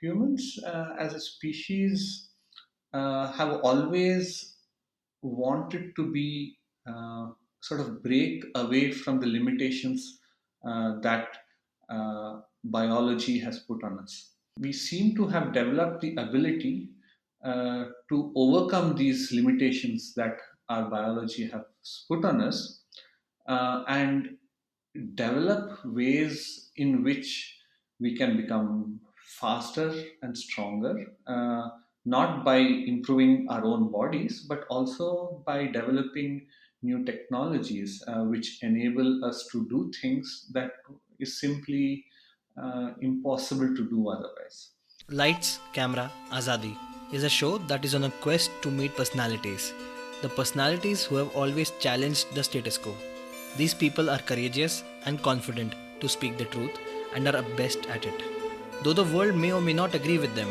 Humans, as a species, have always wanted to be sort of break away from the limitations that biology has put on us. We seem to have developed the ability to overcome these limitations that our biology has put on us and develop ways in which we can become faster and stronger, not by improving our own bodies, but also by developing new technologies which enable us to do things that is simply impossible to do otherwise. Lights, Camera, Azadi is a show that is on a quest to meet personalities. The personalities who have always challenged the status quo. These people are courageous and confident to speak the truth and are best at it. Though the world may or may not agree with them,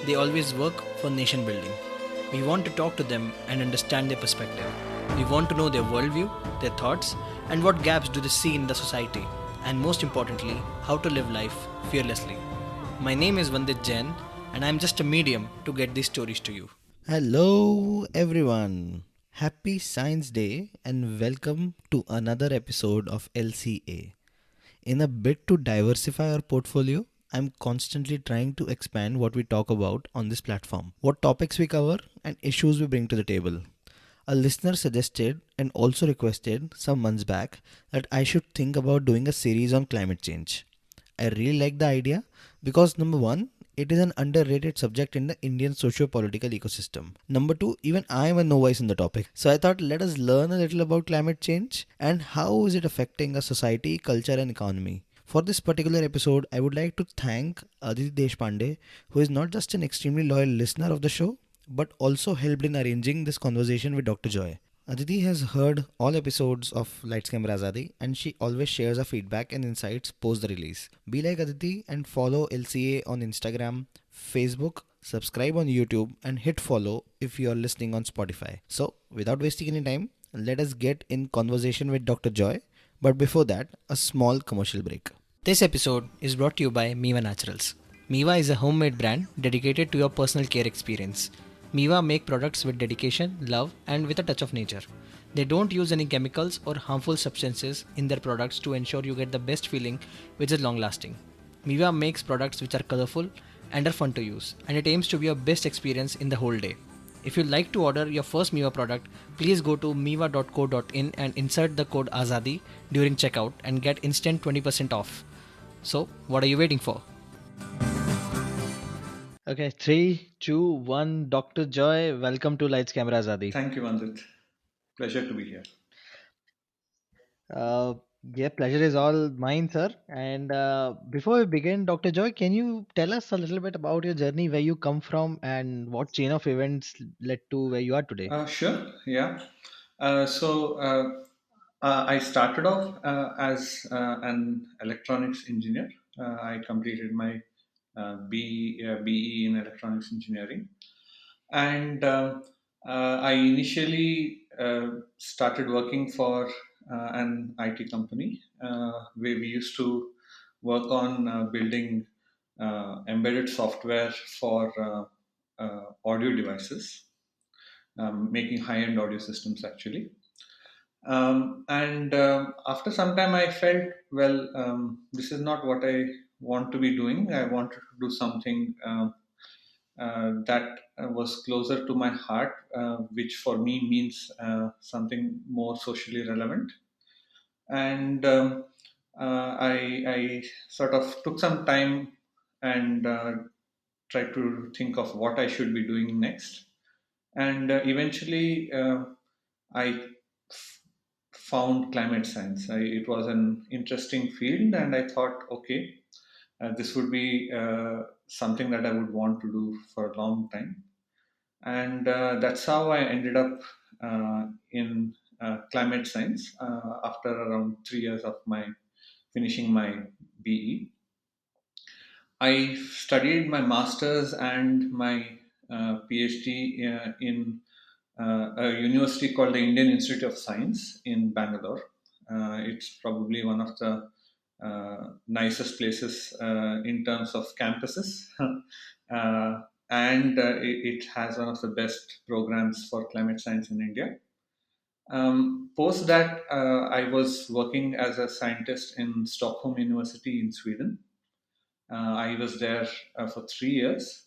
they always work for nation building. We want to talk to them and understand their perspective. We want to know their worldview, their thoughts, and what gaps do they see in the society, and most importantly, how to live life fearlessly. My name is Vandit Jain, and I'm just a medium to get these stories to you. Hello, everyone. Happy Science Day and welcome to another episode of LCA. In a bid to diversify our portfolio, I'm constantly trying to expand what we talk about on this platform, what topics we cover, and issues we bring to the table. A listener suggested and also requested some months back that I should think about doing a series on climate change. I really like the idea because number one, it is an underrated subject in the Indian socio-political ecosystem. Number two, even I am a novice in the topic. So I thought let us learn a little about climate change and how is it affecting our society, culture and economy. For this particular episode, I would like to thank Aditi Deshpande, who is not just an extremely loyal listener of the show, but also helped in arranging this conversation with Dr. Joy. Aditi has heard all episodes of Lights Camera Azadi and she always shares her feedback and insights post the release. Be like Aditi and follow LCA on Instagram, Facebook, subscribe on YouTube and hit follow if you are listening on Spotify. So, without wasting any time, let us get in conversation with Dr. Joy. But before that, a small commercial break. This episode is brought to you by Miva Naturals. Miva is a homemade brand dedicated to your personal care experience. Miva make products with dedication, love, and with a touch of nature. They don't use any chemicals or harmful substances in their products to ensure you get the best feeling which is long lasting. Miva makes products which are colorful and are fun to use, and it aims to be your best experience in the whole day. If you'd like to order your first Miva product, please go to miva.co.in and insert the code AZADI during checkout and get instant 20% off. So, what are you waiting for? Okay, three, two, one. Dr. Joy, welcome to Lights Camera Azadi. Thank you, Vandit. Pleasure to be here. Uh, yeah, pleasure is all mine, sir. And before we begin, Dr. Joy, can you tell us a little bit about your journey, where you come from, and what chain of events led to where you are today? Sure, yeah. I started off as an electronics engineer. I completed my BE in electronics engineering, and I initially started working for an IT company where we used to work on building embedded software for audio devices, making high-end audio systems actually. And After some time, I felt, well, this is not what I want to be doing. I wanted to do something that was closer to my heart, which for me means something more socially relevant. And I sort of took some time and tried to think of what I should be doing next. And eventually, I found climate science. It was an interesting field, and I thought, okay, this would be something that I would want to do for a long time. And that's how I ended up in climate science after around 3 years of my finishing my BE. I studied my master's and my PhD in a university called the Indian Institute of Science in Bangalore. It's probably one of the nicest places in terms of campuses it has one of the best programs for climate science in India. Post that, I was working as a scientist in Stockholm University in Sweden. I was there for 3 years,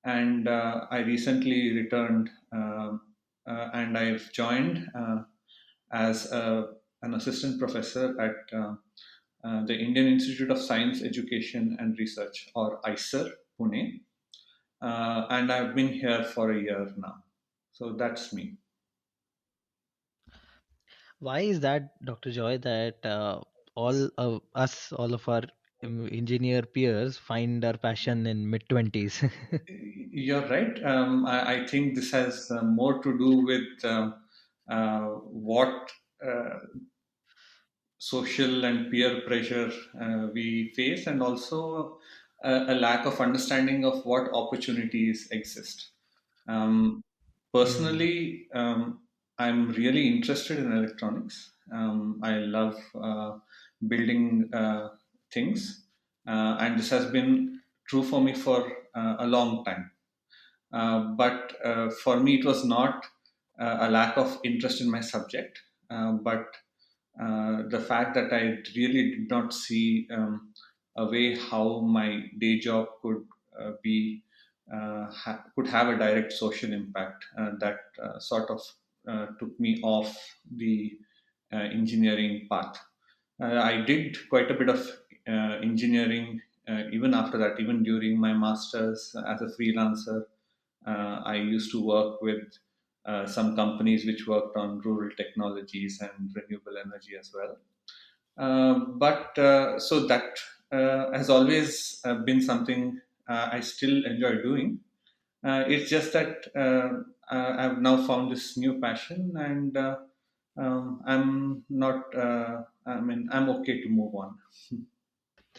and I recently returned, and I've joined as an assistant professor at the Indian Institute of Science, Education and Research, or ISER, Pune. And I've been here for a year now. So that's me. Why is that, Dr. Joy, that all of us, all of our engineer peers find our passion in mid 20s? You're right. I think this has more to do with what social and peer pressure we face, and also a lack of understanding of what opportunities exist. Um, Mm. Personally, I'm really interested in electronics. I love building things, and this has been true for me for a long time. But for me, it was not a lack of interest in my subject, but the fact that I really did not see a way how my day job could could have a direct social impact, that sort of took me off the engineering path. I did quite a bit of engineering even after that, even during my masters as a freelancer. I used to work with some companies which worked on rural technologies and renewable energy as well. But so that has always been something I still enjoy doing. It's just that I've now found this new passion, and I'm not. I mean, I'm okay to move on.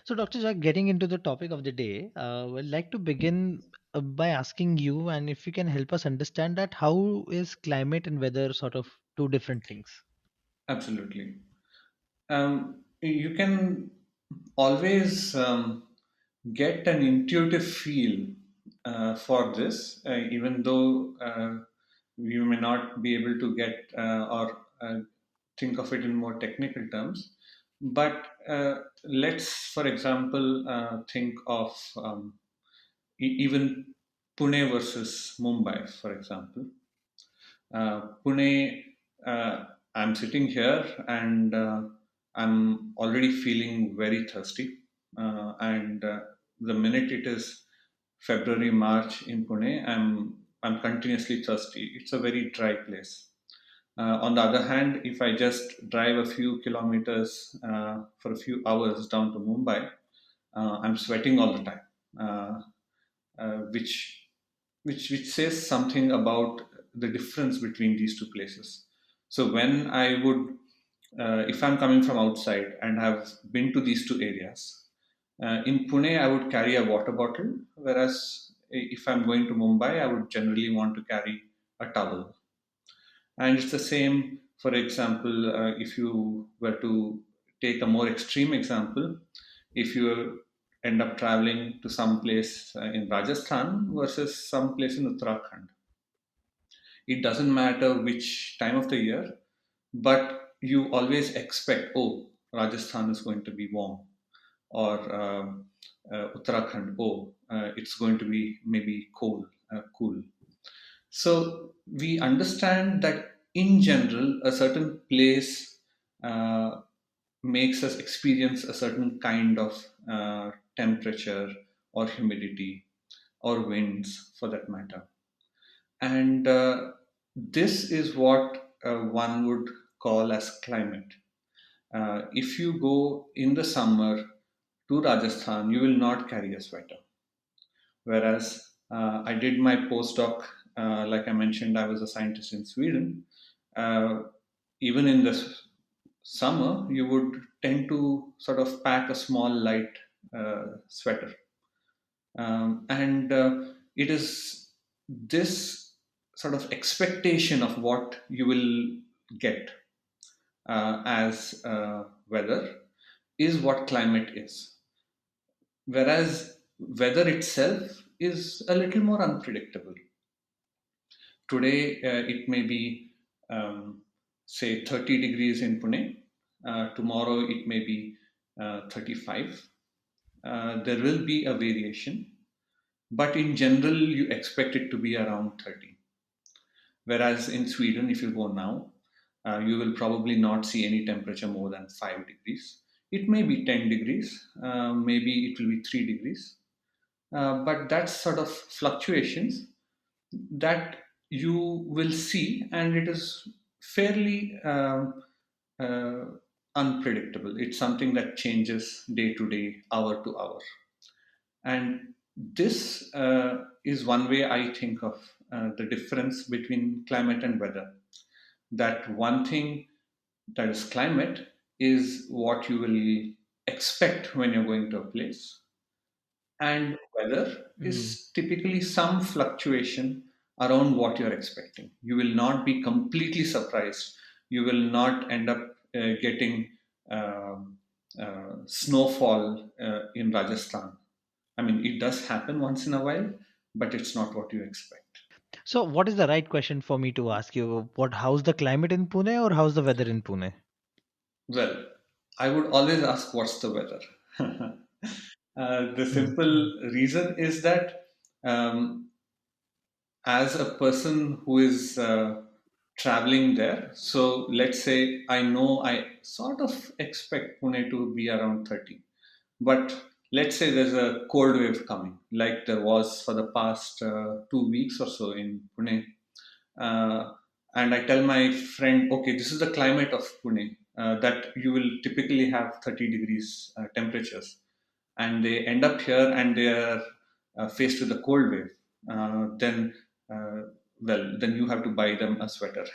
So, Dr. Joy, getting into the topic of the day, I'd like to begin by asking you, and if you can help us understand that how is climate and weather sort of two different things? Absolutely. You can always get an intuitive feel for this, even though you may not be able to get or think of it in more technical terms. But let's, for example, think of even Pune versus Mumbai, for example. Pune, I'm sitting here, and I'm already feeling very thirsty. And the minute it is February, March in Pune, I'm continuously thirsty. It's a very dry place. On the other hand, if I just drive a few kilometers for a few hours down to Mumbai, I'm sweating all the time, uh, which which says something about the difference between these two places. So when I would, if I'm coming from outside and have been to these two areas, in Pune I would carry a water bottle, whereas if I'm going to Mumbai, I would generally want to carry a towel. And it's the same, for example, if you were to take a more extreme example, if you end up traveling to some place in Rajasthan versus some place in Uttarakhand, it doesn't matter which time of the year, but you always expect, oh, Rajasthan is going to be warm, or Uttarakhand, oh, it's going to be maybe cool. So we understand that in general, a certain place uh, makes us experience a certain kind of temperature or humidity or winds for that matter. And this is what one would call as climate. If you go in the summer to Rajasthan, you will not carry a sweater. Whereas I did my postdoc, like I mentioned, I was a scientist in Sweden. Uh, Even in the summer, you would tend to sort of pack a small light sweater. And it is this sort of expectation of what you will get as weather is what climate is. Whereas weather itself is a little more unpredictable. Today, it may be, say, 30 degrees in Pune. Tomorrow, it may be 35. There will be a variation, but in general, you expect it to be around 30. Whereas in Sweden, if you go now, you will probably not see any temperature more than 5 degrees. It may be 10 degrees, maybe it will be 3 degrees. But that's sort of fluctuations that you will see, and it is fairly uh, unpredictable. It's something that changes day to day, hour to hour. And this is one way I think of the difference between climate and weather. That one thing that is climate is what you will expect when you're going to a place, and weather Mm. is typically some fluctuation around what you're expecting. You will not be completely surprised. You will not end up getting snowfall in Rajasthan. I mean, it does happen once in a while, but it's not what you expect. So, what is the right question for me to ask you? What? How's the climate in Pune, or how's the weather in Pune? Well, I would always ask, what's the weather? The Mm. simple reason is that um, as a person who is traveling there, so let's say I know I sort of expect Pune to be around 30, but let's say there's a cold wave coming, like there was for the past 2 weeks or so in Pune. Uh, and I tell my friend, okay, this is the climate of Pune, that you will typically have 30 degrees temperatures. And they end up here and they are faced with a cold wave. Then, uh, well, then you have to buy them a sweater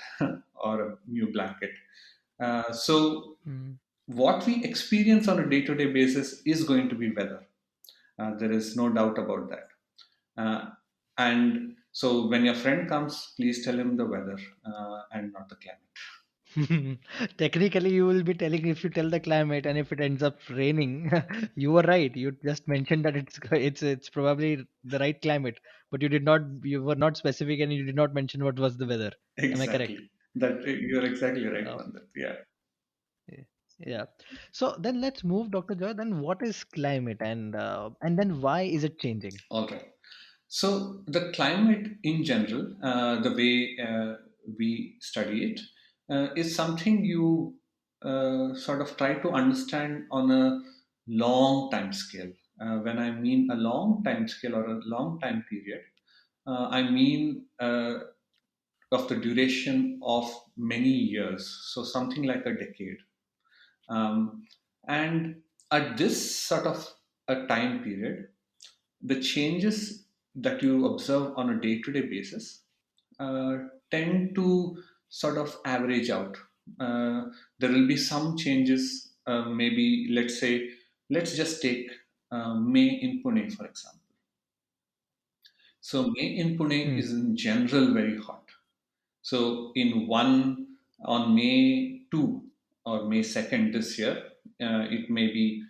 or a new blanket. So, Mm. what we experience on a day to day basis is going to be weather. There is no doubt about that. Uh, and so when your friend comes, please tell him the weather and not the climate. Technically, you will be telling if you tell the climate, and if it ends up raining, you were right. You just mentioned that it's probably the right climate, but you were not specific, and you did not mention what was the weather. Am I correct? Exactly. That you're exactly right Uh, on that. Yeah. yeah. Yeah. So then let's move, Dr. Joy. Then what is climate, and then why is it changing? All right. So the climate in general, the way we study it, is something you sort of try to understand on a long time scale. When I mean a long time scale or a long time period, I mean of the duration of many years. So something like a decade. Um, and at this sort of a time period, the changes that you observe on a day to day basis uh, tend to sort of average out. Uh, there will be some changes, maybe let's say, let's just take May in Pune, for example. So, May in Pune Hmm. is in general very hot. So, on May 2 or May 2nd this year, it may be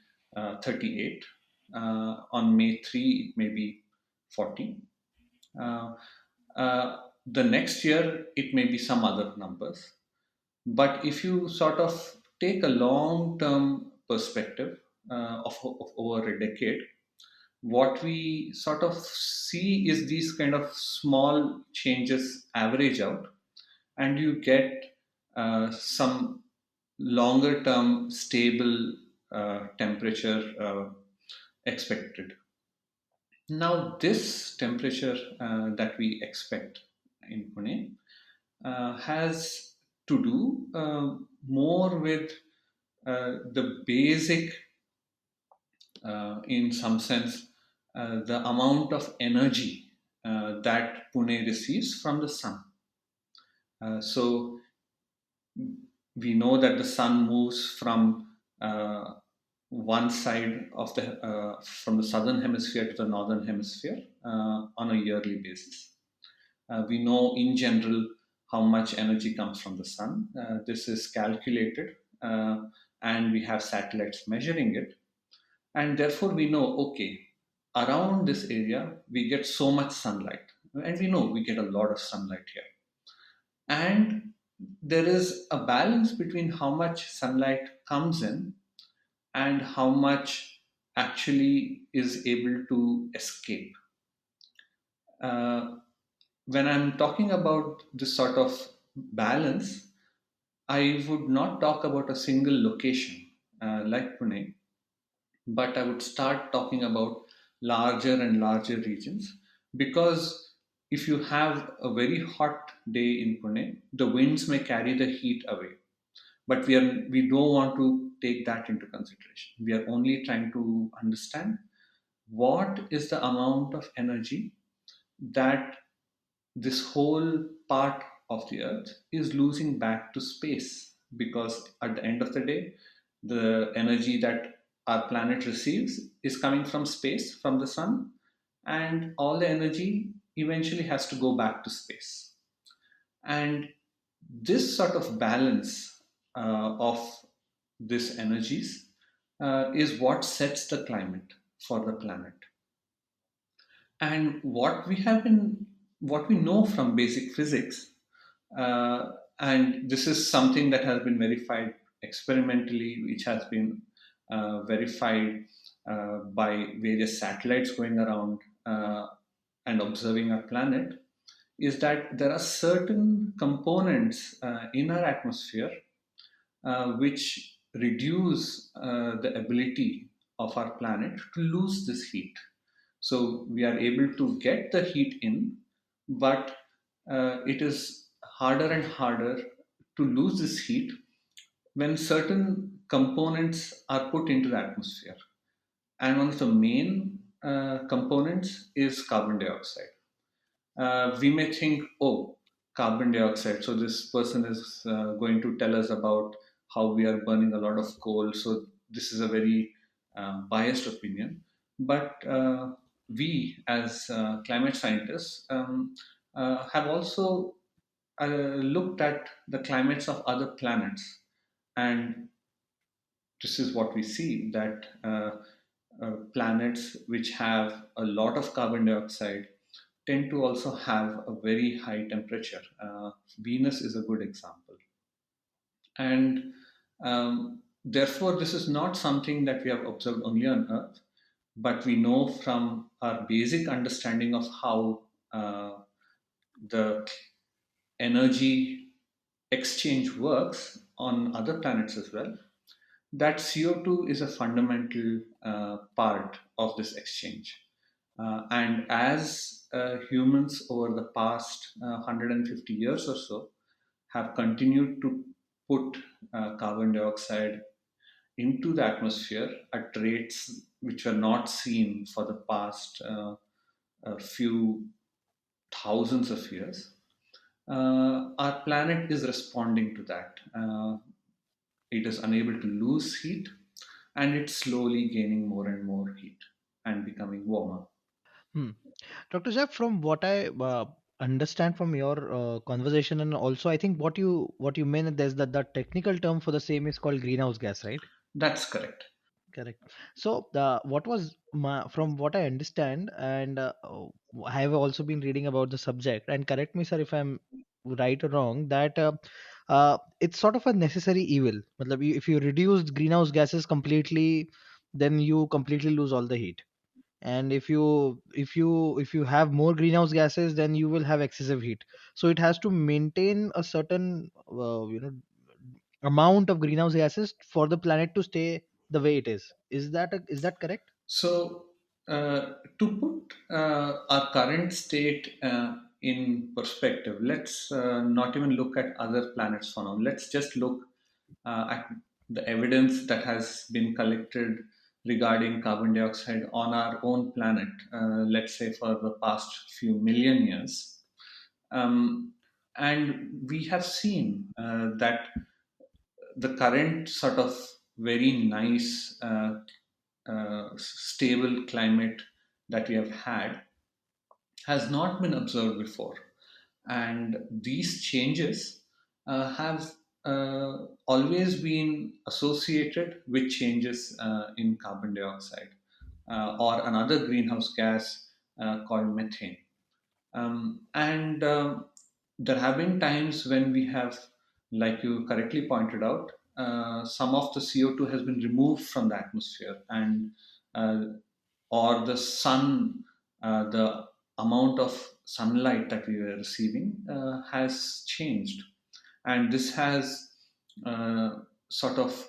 38. On May 3, it may be 40. Uh, the next year, it may be some other numbers. But if you sort of take a long term perspective of over a decade, what we sort of see is these kind of small changes average out, and you get some longer term stable temperature expected. Now, this temperature that we expect in Pune has to do more with the basic, in some sense, the amount of energy that Pune receives from the sun. So we know that the sun moves from one side of the from the southern hemisphere to the northern hemisphere on a yearly basis. We know in general how much energy comes from the sun. This is calculated, and we have satellites measuring it, and therefore we know, okay, around this area we get so much sunlight, and we know we get a lot of sunlight here, and there is a balance between how much sunlight comes in and how much actually is able to escape. uh, when I'm talking about this sort of balance, I would not talk about a single location like Pune, but I would start talking about larger and larger regions, because if you have a very hot day in Pune, the winds may carry the heat away. But we don't want to take that into consideration. We are only trying to understand what is the amount of energy that this whole part of the earth is losing back to space, because at the end of the day the energy that our planet receives is coming from space, from the sun, and all the energy eventually has to go back to space. And this sort of balance of these energies is what sets the climate for the planet. And what we know from basic physics, and this is something that has been verified experimentally, which has been verified by various satellites going around and observing our planet, is that there are certain components in our atmosphere which reduce the ability of our planet to lose this heat. So we are able to get the heat in, but it is harder and harder to lose this heat when certain components are put into the atmosphere. And one of the main components is carbon dioxide. We may think, oh, carbon dioxide. So this person is going to tell us about how we are burning a lot of coal. So this is a very biased opinion. But we, as climate scientists, have also looked at the climates of other planets, and this is what we see, that planets which have a lot of carbon dioxide tend to also have a very high temperature. Venus is a good example. And therefore, this is not something that we have observed only on Earth, but we know from our basic understanding of how the energy exchange works on other planets as well, that CO2 is a fundamental part of this exchange. And as humans over the past 150 years or so have continued to put carbon dioxide into the atmosphere at rates which were not seen for the past few thousands of years, our planet is responding to that. It is unable to lose heat, and it's slowly gaining more and more heat and becoming warmer. Hmm. Dr. Jeff, from what I understand from your conversation, and also I think what you meant, there's that the technical term for the same is called greenhouse gas, right? That's correct. Correct. So, what was from what I understand, and I have also been reading about the subject. And correct me, sir, if I'm right or wrong. That it's sort of a necessary evil. Matlab, if you reduce greenhouse gases completely, then you completely lose all the heat. And if you have more greenhouse gases, then you will have excessive heat. So it has to maintain a certain amount of greenhouse gases for the planet to stay the way it is. Is that correct? So, to put our current state in perspective, let's not even look at other planets for now. Let's just look at the evidence that has been collected regarding carbon dioxide on our own planet, let's say for the past few million years. Um, and we have seen that the current sort of very nice stable climate that we have had has not been observed before. And these changes have always been associated with changes in carbon dioxide. or another greenhouse gas called methane. And there have been times when we have, like you correctly pointed out, some of the CO2 has been removed from the atmosphere, and uh, or the sun, the amount of sunlight that we are receiving has changed. And this has uh, sort of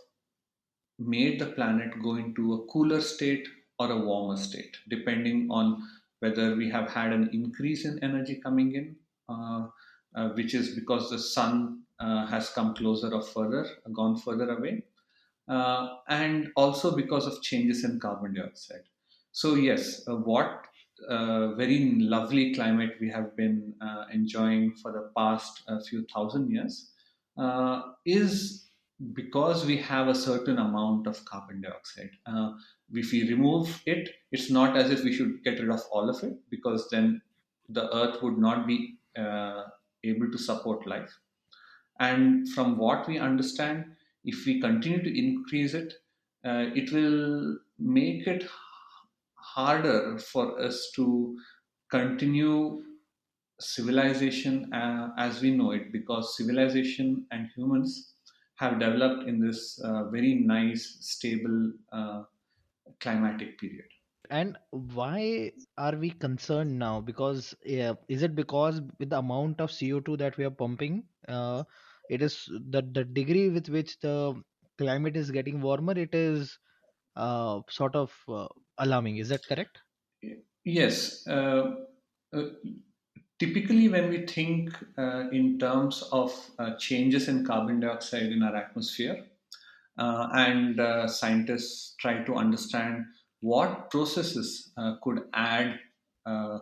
made the planet go into a cooler state or a warmer state, depending on whether we have had an increase in energy coming in, which is because the sun has come closer or further, gone further away, and also because of changes in carbon dioxide. So, yes, what very lovely climate we have been enjoying for the past few thousand years is because we have a certain amount of carbon dioxide. If we remove it, it's not as if we should get rid of all of it, because then the earth would not be able to support life. And from what we understand, if we continue to increase it, it will make it harder for us to continue civilization as we know it, because civilization and humans have developed in this very nice, stable climatic period. And why are we concerned now? Because is it because with the amount of CO2 that we are pumping, it is the degree with which the climate is getting warmer, it is sort of alarming. Is that correct? Yes. Uh, Typically, when we think in terms of changes in carbon dioxide in our atmosphere, and scientists try to understand what processes could add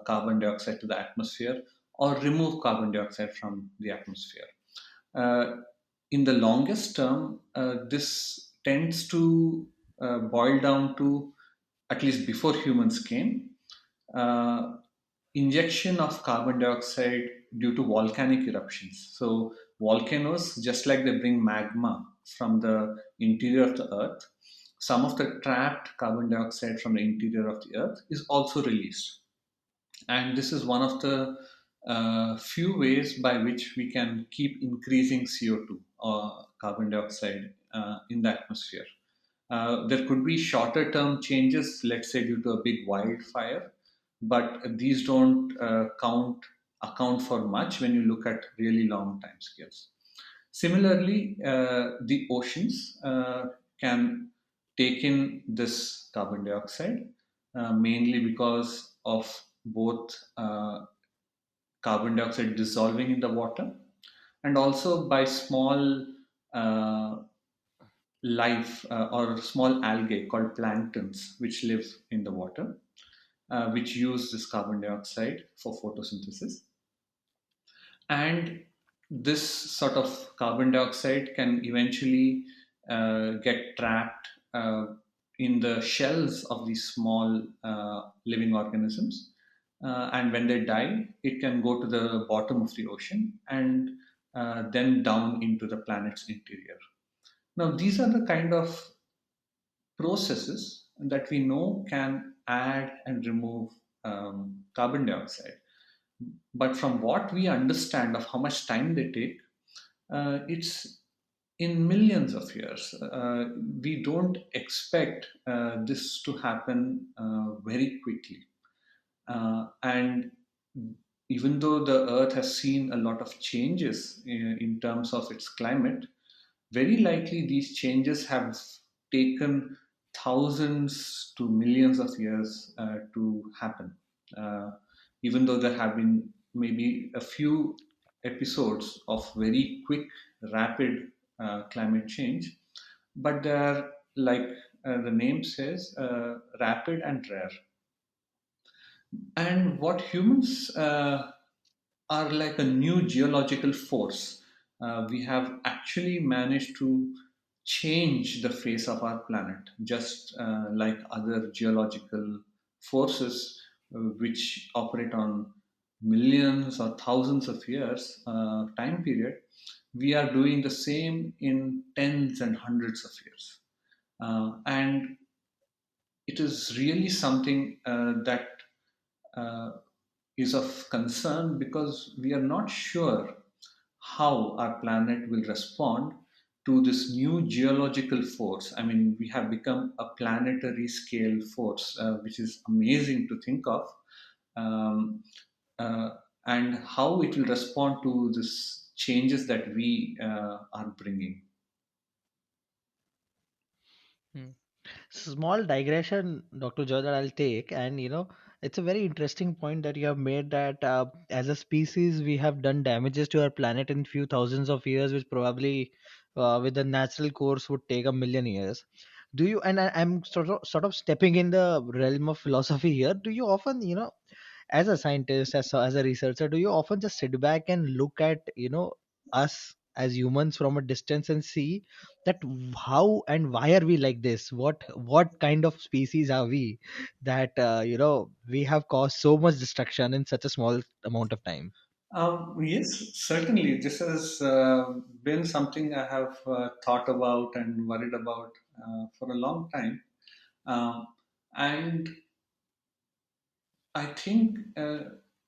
carbon dioxide to the atmosphere or remove carbon dioxide from the atmosphere. Uh, in the longest term, this tends to boil down to, at least before humans came, uh, injection of carbon dioxide due to volcanic eruptions. So, volcanoes, just like they bring magma from the interior of the earth, some of the trapped carbon dioxide from the interior of the earth is also released. And this is one of the few ways by which we can keep increasing CO2 or carbon dioxide in the atmosphere. There could be shorter term changes, let's say due to a big wildfire, but these don't account for much when you look at really long time scales. Similarly, the oceans can take in this carbon dioxide mainly because of both carbon dioxide dissolving in the water, and also by small uh, life or small algae called planktons, which live in the water, which use this carbon dioxide for photosynthesis. And this sort of carbon dioxide can eventually get trapped in the shells of these small living organisms. And when they die, it can go to the bottom of the ocean and then down into the planet's interior. Now, these are the kind of processes that we know can add and remove carbon dioxide. But from what we understand of how much time they take, it's in millions of years. We don't expect this to happen very quickly. And even though the Earth has seen a lot of changes in terms of its climate, very likely these changes have taken thousands to millions of years to happen. Uh, Even though there have been maybe a few episodes of very quick, rapid climate change, but they are, like the name says, rapid and rare. And what humans are like a new geological force. We have actually managed to change the face of our planet, just like other geological forces which operate on millions or thousands of years time period. We are doing the same in tens and hundreds of years. And it is really something that uh, is of concern, because we are not sure how our planet will respond to this new geological force. I mean, we have become a planetary scale force, which is amazing to think of, um, uh, and how it will respond to this changes that we are bringing. Hmm. Small digression, Dr. Joy, that I'll take, and it's a very interesting point that you have made, that as a species we have done damages to our planet in few thousands of years, which probably with the natural course would take a million years. Do you? And I'm sort of stepping in the realm of philosophy here. Do you often, as a scientist, as a researcher, do you often just sit back and look at us as humans from a distance and see that how and why are we like this, what kind of species are we, that we have caused so much destruction in such a small amount of time? Yes, certainly. This has been something I have thought about and worried about for a long time. Um, and I think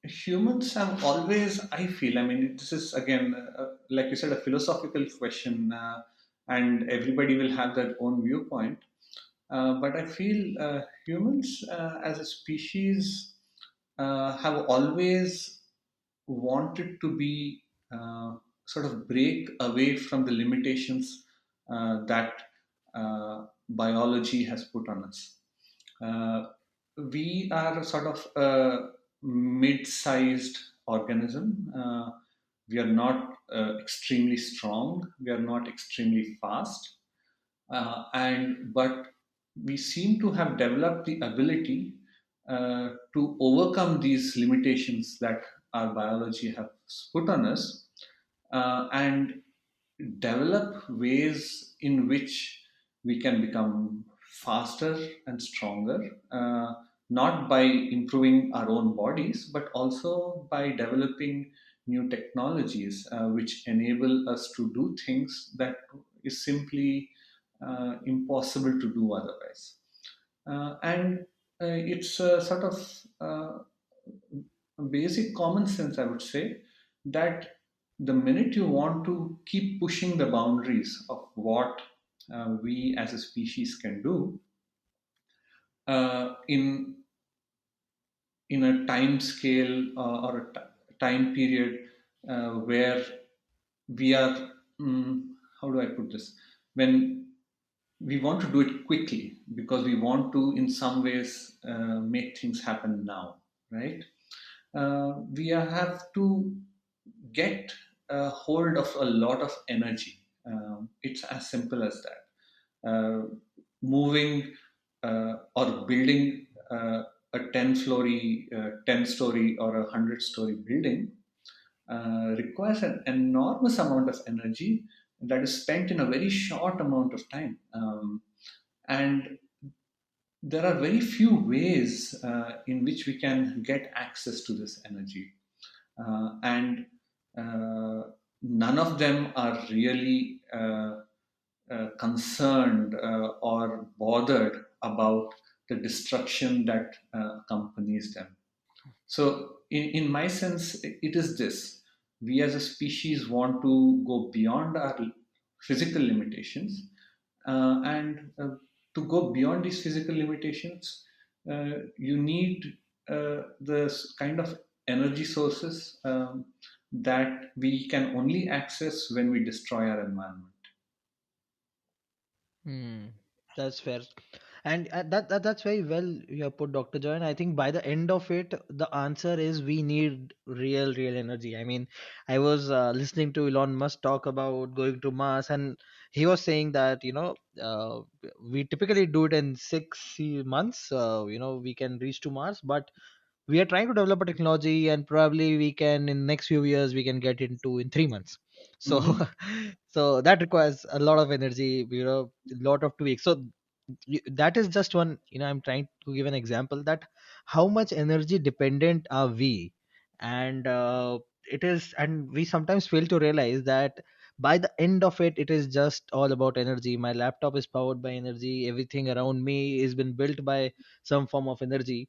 humans have always, I feel, I mean, this is again, like you said, a philosophical question, and everybody will have their own viewpoint. But I feel humans as a species have always wanted to be sort of break away from the limitations that biology has put on us. Uh, we are sort of a mid-sized organism. We are not extremely strong. We are not extremely fast, and but we seem to have developed the ability to overcome these limitations that our biology has put on us, and develop ways in which we can become faster and stronger, not by improving our own bodies, but also by developing new technologies which enable us to do things that is simply impossible to do otherwise. And it's a sort of basic common sense, I would say, that the minute you want to keep pushing the boundaries of what we as a species can do in a time scale or a time period where we are, how do I put this? When we want to do it quickly because we want to, in some ways, make things happen now, right? We have to get a hold of a lot of energy. It's as simple as that. Moving or building a 10 story or a 100-story building requires an enormous amount of energy that is spent in a very short amount of time. And there are very few ways in which we can get access to this energy. And none of them are really concerned or bothered about the destruction that accompanies them. So, in my sense, it is this: we as a species want to go beyond our physical limitations, and to go beyond these physical limitations, you need the kind of energy sources that we can only access when we destroy our environment. Hmm, that's fair. And that's very well you have put, Dr. Joy. And I think by the end of it, the answer is we need real energy. I mean, I was listening to Elon Musk talk about going to Mars, and he was saying that we typically do it in 6 months. We can reach to Mars, but we are trying to develop a technology, and probably we can in next few years we can get into in 3 months. So Mhm. so that requires a lot of energy, a lot of tweaks. So that is just one, I'm trying to give an example that how much energy dependent are we. And it is, and we sometimes fail to realize that by the end of it, it is just all about energy. My laptop is powered by energy, everything around me is been built by some form of energy.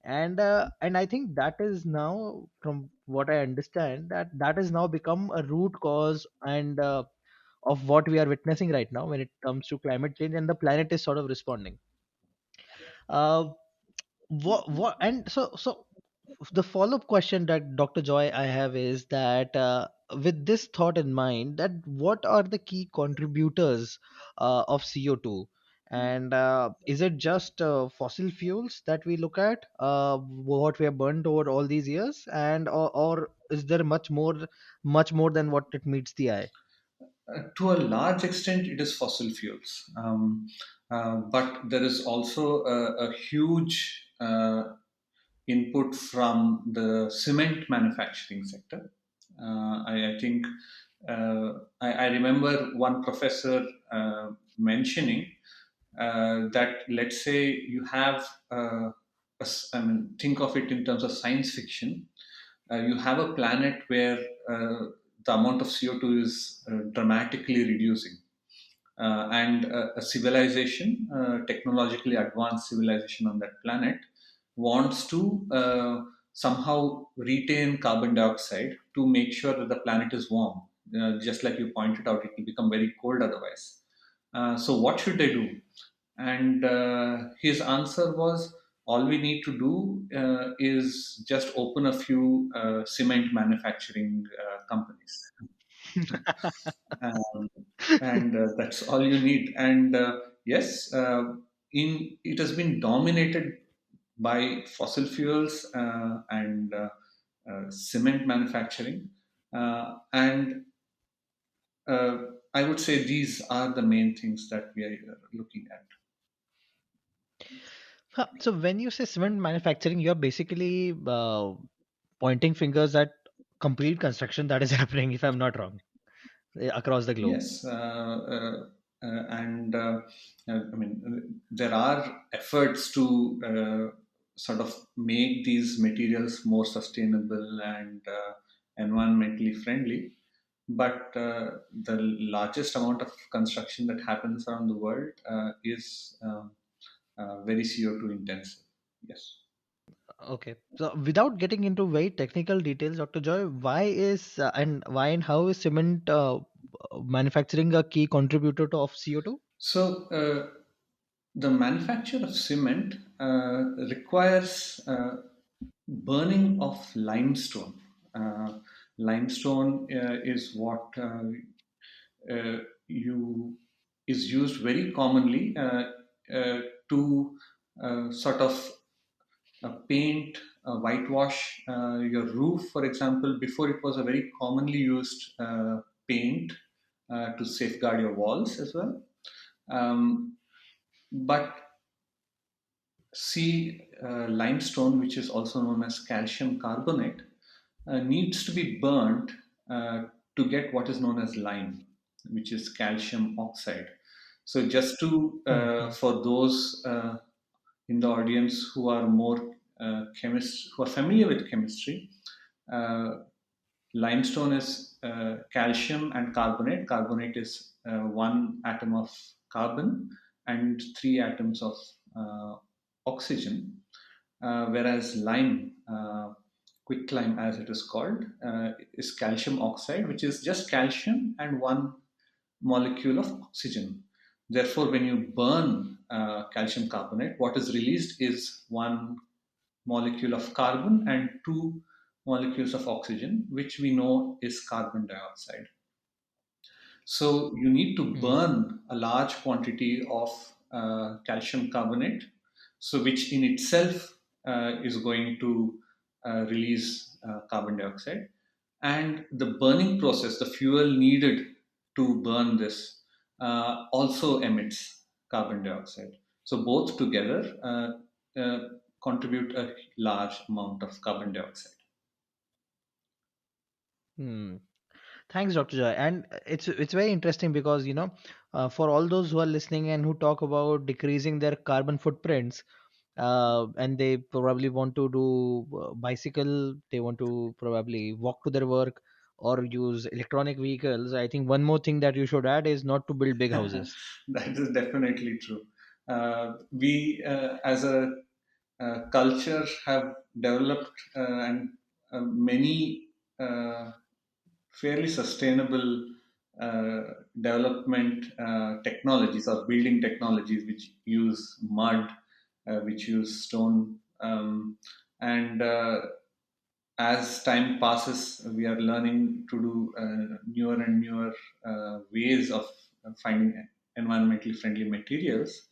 And I think that is now, from what I understand, that has now become a root cause and of what we are witnessing right now when it comes to climate change, and the planet is sort of responding. uh what and so the follow-up question that Dr. Joy I have is that, with this thought in mind, that what are the key contributors of CO2, and is it just fossil fuels that we look at, what we have burned over all these years, and or is there much more than what it meets the eye? To a large extent, it is fossil fuels. But there is also a huge input from the cement manufacturing sector. I think I remember one professor mentioning that, let's say you have, I mean, think of it in terms of science fiction. You have a planet where the amount of CO2 is dramatically reducing. And a civilization, technologically advanced civilization on that planet, wants to somehow retain carbon dioxide to make sure that the planet is warm. Just like you pointed out, it will become very cold otherwise. So, what should they do? And his answer was, all we need to do is just open a few cement manufacturing companies. Um, and that's all you need. And yes, in it has been dominated by fossil fuels and cement manufacturing, and I would say these are the main things that we are looking at. Huh, so when you say cement manufacturing, you're basically pointing fingers at complete construction that is happening, if I'm not wrong, across the globe. Yes, and I mean, there are efforts to sort of make these materials more sustainable and environmentally friendly. But the largest amount of construction that happens around the world is very CO2 intensive. Yes. Okay. So without getting into very technical details, Dr. Joy, why and how is cement manufacturing a key contributor to of CO2? So the manufacture of cement requires burning of limestone. Limestone is what you is used very commonly to sort of paint, whitewash your roof, for example. Before, it was a very commonly used paint to safeguard your walls as well. Um, but see, limestone, which is also known as calcium carbonate, needs to be burnt uh, to get what is known as lime, which is calcium oxide. So, just to Hmm. for those in the audience who are more who are familiar with chemistry, uh, limestone is calcium and carbonate. Carbonate is one atom of carbon and three atoms of oxygen, whereas lime, quicklime as it is called, is calcium oxide, which is just calcium and one molecule of oxygen. Therefore, when you burn calcium carbonate, what is released is one molecule of carbon and two molecules of oxygen, which we know is carbon dioxide. So you need to Hmm. burn a large quantity of calcium carbonate, so which in itself is going to release carbon dioxide. And the burning process, the fuel needed to burn this, also emits carbon dioxide. So both together contribute a large amount of carbon dioxide. Hmm. Thanks, Dr. Joy. And it's very interesting because, for all those who are listening and who talk about decreasing their carbon footprints, and they probably want to do bicycle, they want to probably walk to their work, or use electronic vehicles, I think one more thing that you should add is not to build big houses. That is definitely true. We, as a culture, have developed and many fairly sustainable uh, development technologies or building technologies which use mud, which use stone, and as time passes, we are learning to do newer and newer ways of finding environmentally friendly materials.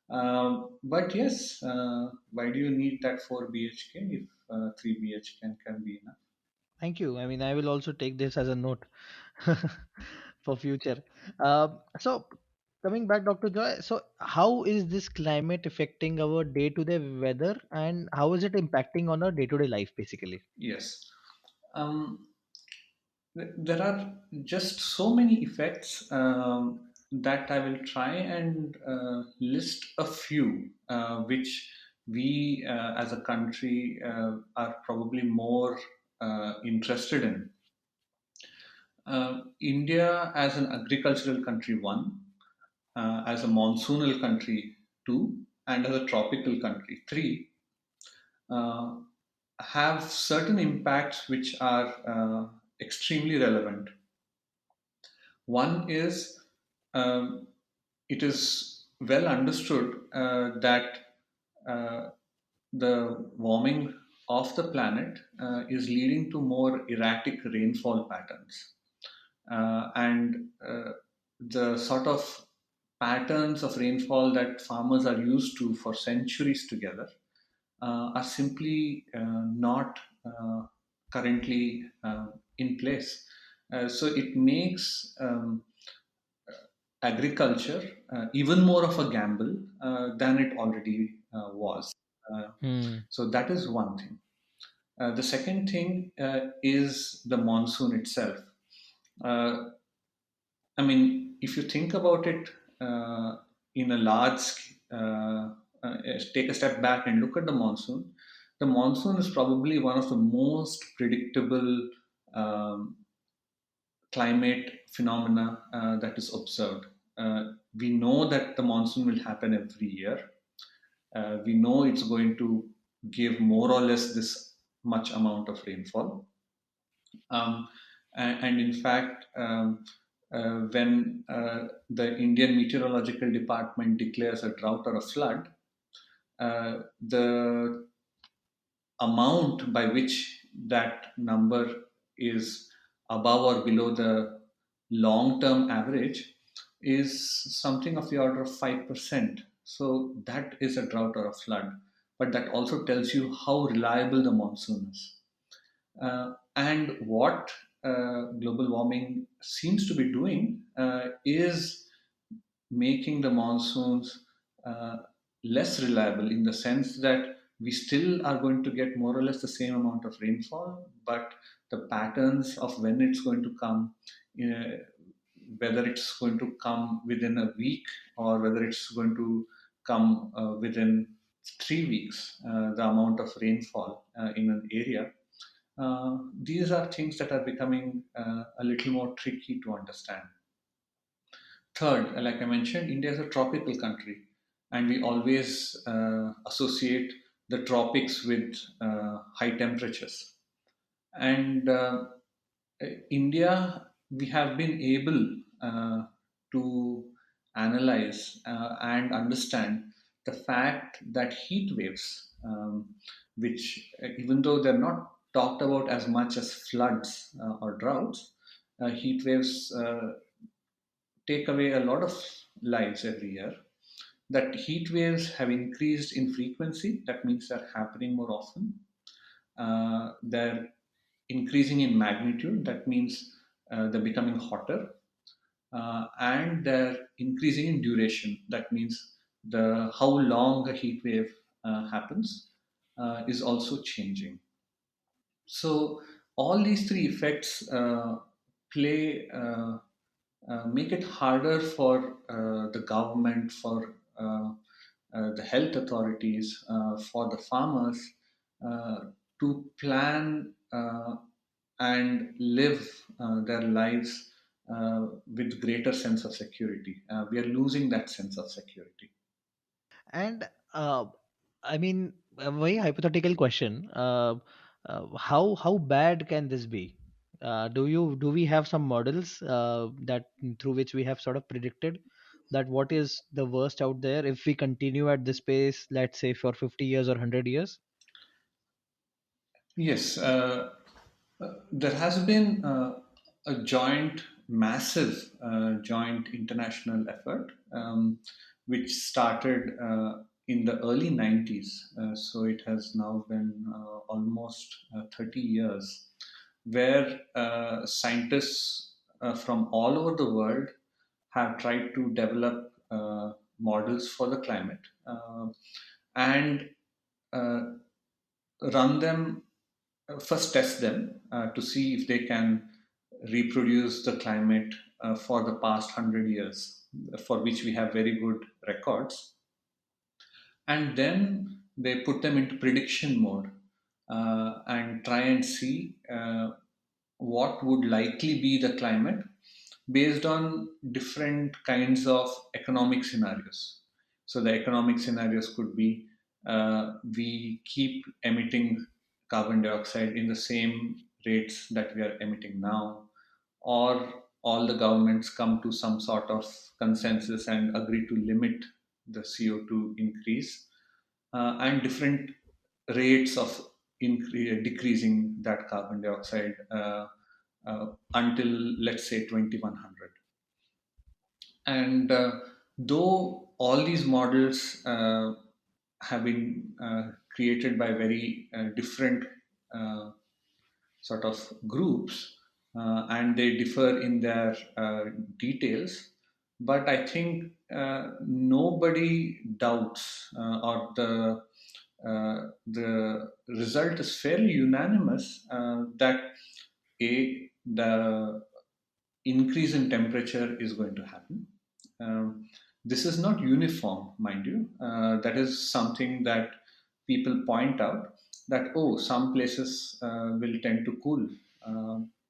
But yes, why do you need that 4 BHK if 3 BHK can be enough? Thank you. I mean, I will also take this as a note for future. So, coming back, Dr. Joy, so how is this climate affecting our day-to-day weather, and how is it impacting on our day-to-day life, basically? Yes. Um, there are just so many effects that I will try and list a few, which we as a country are probably more interested in. India as an agricultural country, one, as a monsoonal country, two, and as a tropical country, three, uh, have certain impacts which are extremely relevant. One is it is well understood that uh, the warming of the planet is leading to more erratic rainfall patterns. And the sort of patterns of rainfall that farmers are used to for centuries together are simply not currently in place. So it makes agriculture even more of a gamble than it already was. Uh, Hmm. so that is one thing. The second thing is the monsoon itself. Uh, I mean, if you think about it in a take a step back and look at the monsoon. The monsoon is probably one of the most predictable um, climate phenomena that is observed. We know that the monsoon will happen every year. We know it's going to give more or less this much amount of rainfall. Um, and in fact, when the Indian Meteorological Department declares a drought or a flood, the amount by which that number is above or below the long term average is something of the order of 5%. So that is a drought or a flood. But that also tells you how reliable the monsoon is. And what global warming seems to be doing is making the monsoons uh, less reliable in the sense that we still are going to get more or less the same amount of rainfall, but the patterns of when it's going to come, uh, whether it's going to come within a week or whether it's going to come within 3 weeks, the amount of rainfall in an area, these are things that are becoming a little more tricky to understand. Third, like I mentioned, India is a tropical country, and we always associate the tropics with high temperatures. And India, we have been able to analyze and understand the fact that heat waves, which even though they're not talked about as much as floods or droughts, heat waves take away a lot of lives every year. That heat waves have increased in frequency. That means they're happening more often. They're increasing in magnitude. That means they're becoming hotter. And they're increasing in duration. That means the how long a heat wave happens is also changing. So all these three effects play make it harder for the government, for the health authorities, for the farmers to plan and live their lives with greater sense of security. We are losing that sense of security. And I mean, a very hypothetical question. How bad can this be? Do we have some models that through which we have sort of predicted that what is the worst out there if we continue at this pace, let's say for 50 years or 100 years? Yes, there has been a massive joint international effort, which started in the early 90s. So it has now been almost 30 years, where scientists from all over the world have tried to develop models for the climate and uh, run them first test them to see if they can reproduce the climate for the past 100 years, for which we have very good records. And then they put them into prediction mode and try and see what would likely be the climate based on different kinds of economic scenarios. So the economic scenarios could be we keep emitting carbon dioxide in the same rates that we are emitting now, or all the governments come to some sort of consensus and agree to limit the CO2 increase, and different rates of decreasing that carbon dioxide until, let's say, 2100. And though all these models have been created by very different uh, sort of groups, and they differ in their details, but I think nobody doubts, or the result is fairly unanimous, that the increase in temperature is going to happen. This is not uniform, mind you. That is something that people point out, that, oh, some places will tend to cool.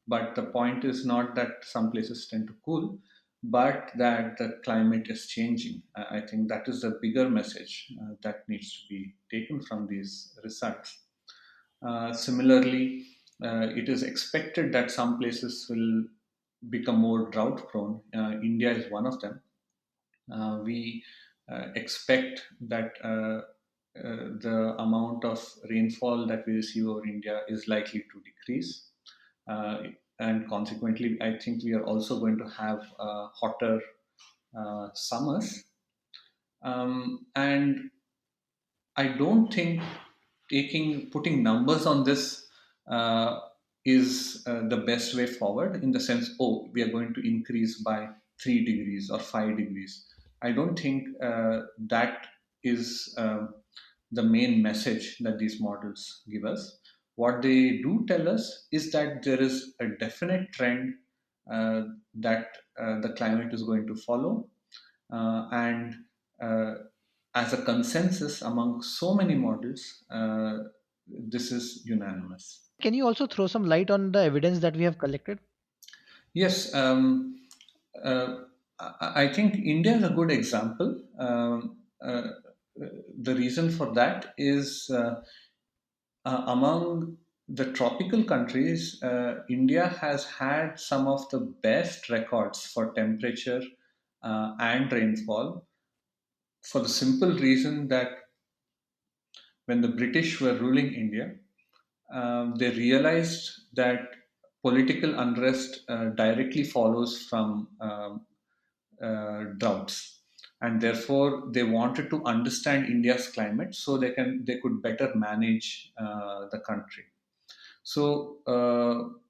But the point is not that some places tend to cool, but that the climate is changing. I think that is the bigger message that needs to be taken from these results. Similarly, it is expected that some places will become more drought prone. India is one of them. We expect that the amount of rainfall that we receive over India is likely to decrease. Uh, and consequently, I think we are also going to have hotter summers. And I don't think putting numbers on this uh, is the best way forward, in the sense, oh, we are going to increase by 3 degrees or 5 degrees. I don't think that is the main message that these models give us. What they do tell us is that there is a definite trend uh, that the climate is going to follow, and uh, as a consensus among so many models, this is unanimous. Can you also throw some light on the evidence that we have collected? Yes, uh, I think India is a good example. The reason for that is, among the tropical countries, India has had some of the best records for temperature and rainfall, for the simple reason that when the British were ruling India, they realized that political unrest directly follows from droughts, and therefore they wanted to understand India's climate so they could better manage the country. So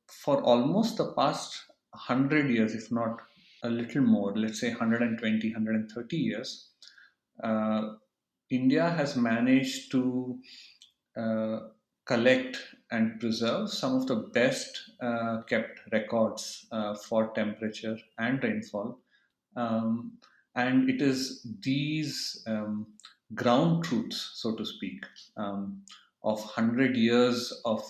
for almost the past 100 years, if not a little more, let's say 120, 130 years, uh, India has managed to uh, collect and preserve some of the best kept records for temperature and rainfall. Um, and it is these ground truths, so to speak, of 100 years of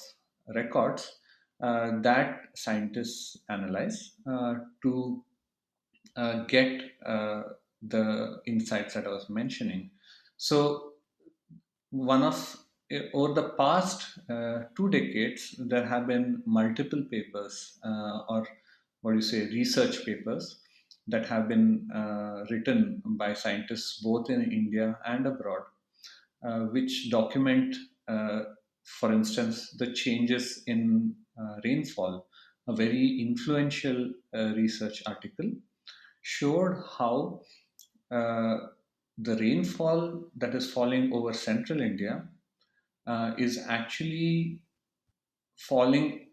records that scientists analyze to get the insights that I was mentioning. So, one of over the past 2 decades, there have been multiple papers, or what do you say, research papers that have been written by scientists both in India and abroad, which document, for instance, the changes in rainfall. A very influential research article showed how uh, the rainfall that is falling over central India is actually falling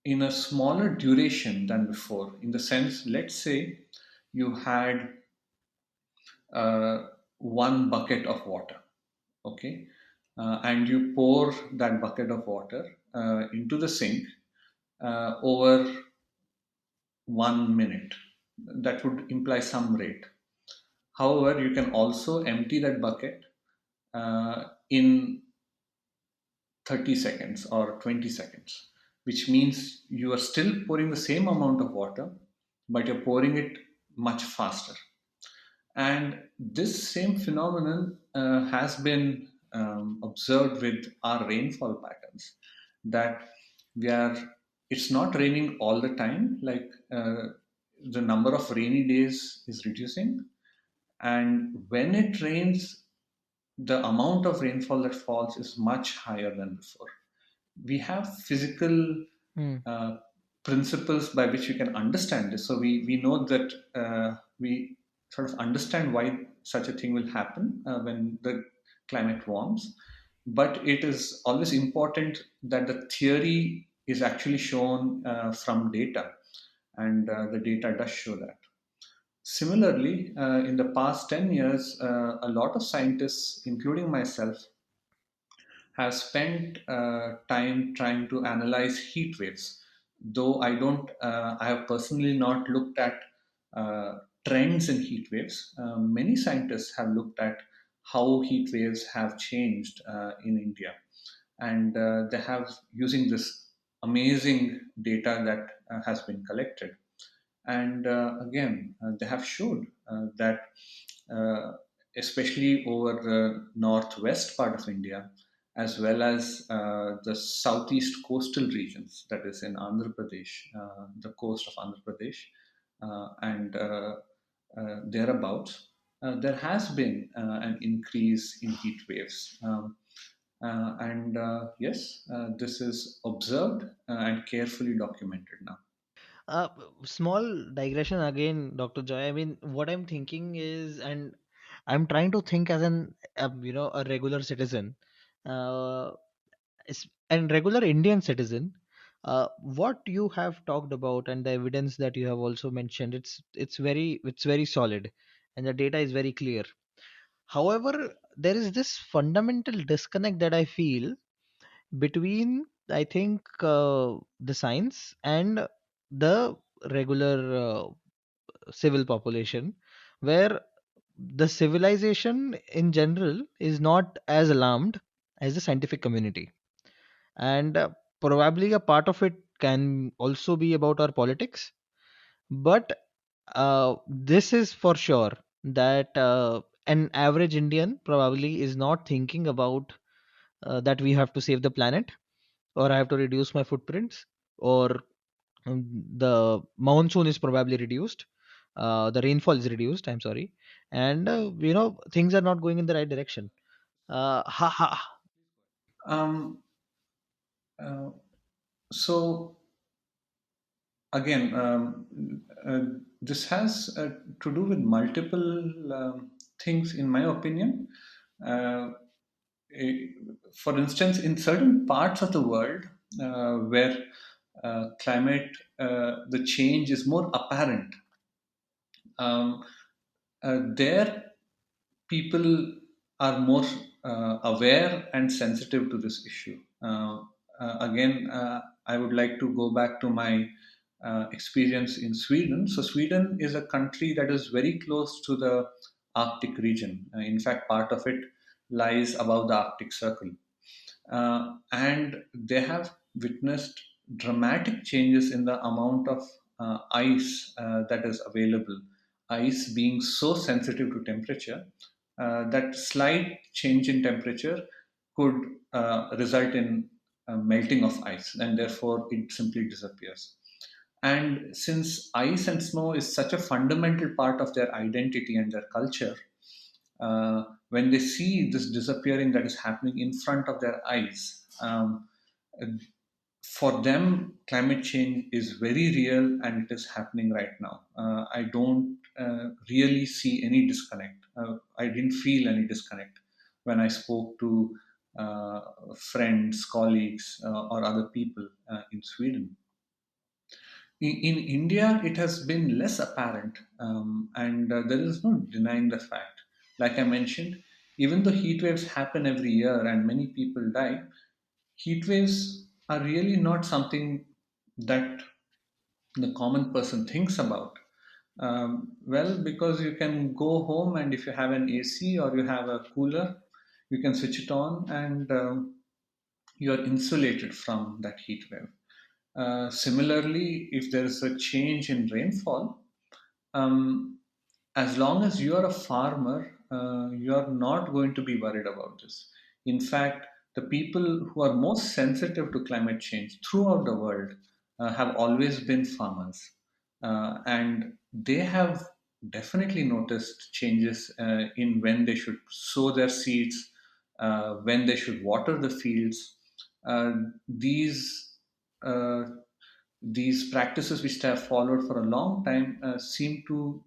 in a smaller duration than before. In the sense, let's say you had one bucket of water, okay, and you pour that bucket of water into the sink over 1 minute. That would imply some rate. However, you can also empty that bucket in 30 seconds or 20 seconds, which means you are still pouring the same amount of water, but you're pouring it much faster. And this same phenomenon has been observed with our rainfall patterns, that we are, it's not raining all the time, like the number of rainy days is reducing. And when it rains, the amount of rainfall that falls is much higher than before. We have physical Hmm. uh, principles by which we can understand this. So we know that we sort of understand why such a thing will happen when the climate warms. But it is always important that the theory is actually shown from data, and the data does show that. Similarly, in the past 10 years, a lot of scientists, including myself, have spent time trying to analyze heat waves. Though I have personally not looked at trends in heat waves. Many scientists have looked at how heat waves have changed in India, and they have using this amazing data that has been collected. And again, they have showed that, uh, especially over the northwest part of India, as well as the southeast coastal regions, that is in Andhra Pradesh, the coast of Andhra Pradesh, and thereabouts, there has been an increase in heat waves. And yes, this is observed and carefully documented now. Uh, Small digression again, Dr. Joy. I mean, what I'm thinking is, and I'm trying to think as a regular citizen, uh, and regular Indian citizen. What you have talked about and the evidence that you have also mentioned, it's very solid, and the data is very clear. However, there is this fundamental disconnect that I feel between, I think, the science and the regular civil population, where the civilization in general is not as alarmed as the scientific community. And probably a part of it can also be about our politics. But this is for sure that an average Indian probably is not thinking about that we have to save the planet, or I have to reduce my footprints, or the monsoon is probably reduced, the rainfall is reduced. I'm sorry, and things are not going in the right direction. Ha ha. Um, uh, so again, this has to do with multiple things, in my opinion. Uh, eh, for instance, in certain parts of the world where climate, the change is more apparent, um, there people are more aware and sensitive to this issue. Again, I would like to go back to my experience in Sweden. So, Sweden is a country that is very close to the Arctic region. In fact, part of it lies above the Arctic Circle. And they have witnessed dramatic changes in the amount of ice that is available. Ice being so sensitive to temperature, that slight change in temperature could result in melting of ice, and therefore it simply disappears. And since ice and snow is such a fundamental part of their identity and their culture, when they see this disappearing that is happening in front of their eyes, for them, climate change is very real and it is happening right now. I don't really see any disconnect. I didn't feel any disconnect when I spoke to friends, colleagues, or other people in Sweden. In India, it has been less apparent, and there is no denying the fact. Like I mentioned, even though heat waves happen every year and many people die, heat waves are really not something that the common person thinks about. Well, because you can go home, and if you have an AC or you have a cooler, you can switch it on, and you are insulated from that heat wave. Similarly, if there is a change in rainfall, um, as long as you are a farmer, you are not going to be worried about this. In fact, the people who are most sensitive to climate change throughout the world have always been farmers. And they have definitely noticed changes in when they should sow their seeds, when they should water the fields. Uh, these uh, these practices which they have followed for a long time seem to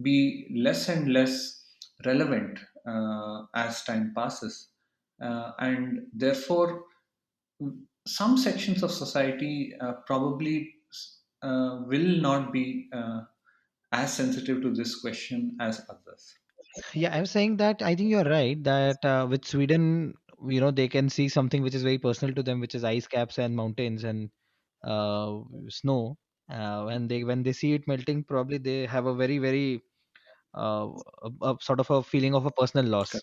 be less and less relevant as time passes. And therefore, some sections of society probably will not be as sensitive to this question as others. Yeah, I was saying that I think you're right that with Sweden, they can see something which is very personal to them, which is ice caps and mountains and snow. When they see it melting, probably they have a very very uh, a sort of a feeling of a personal loss.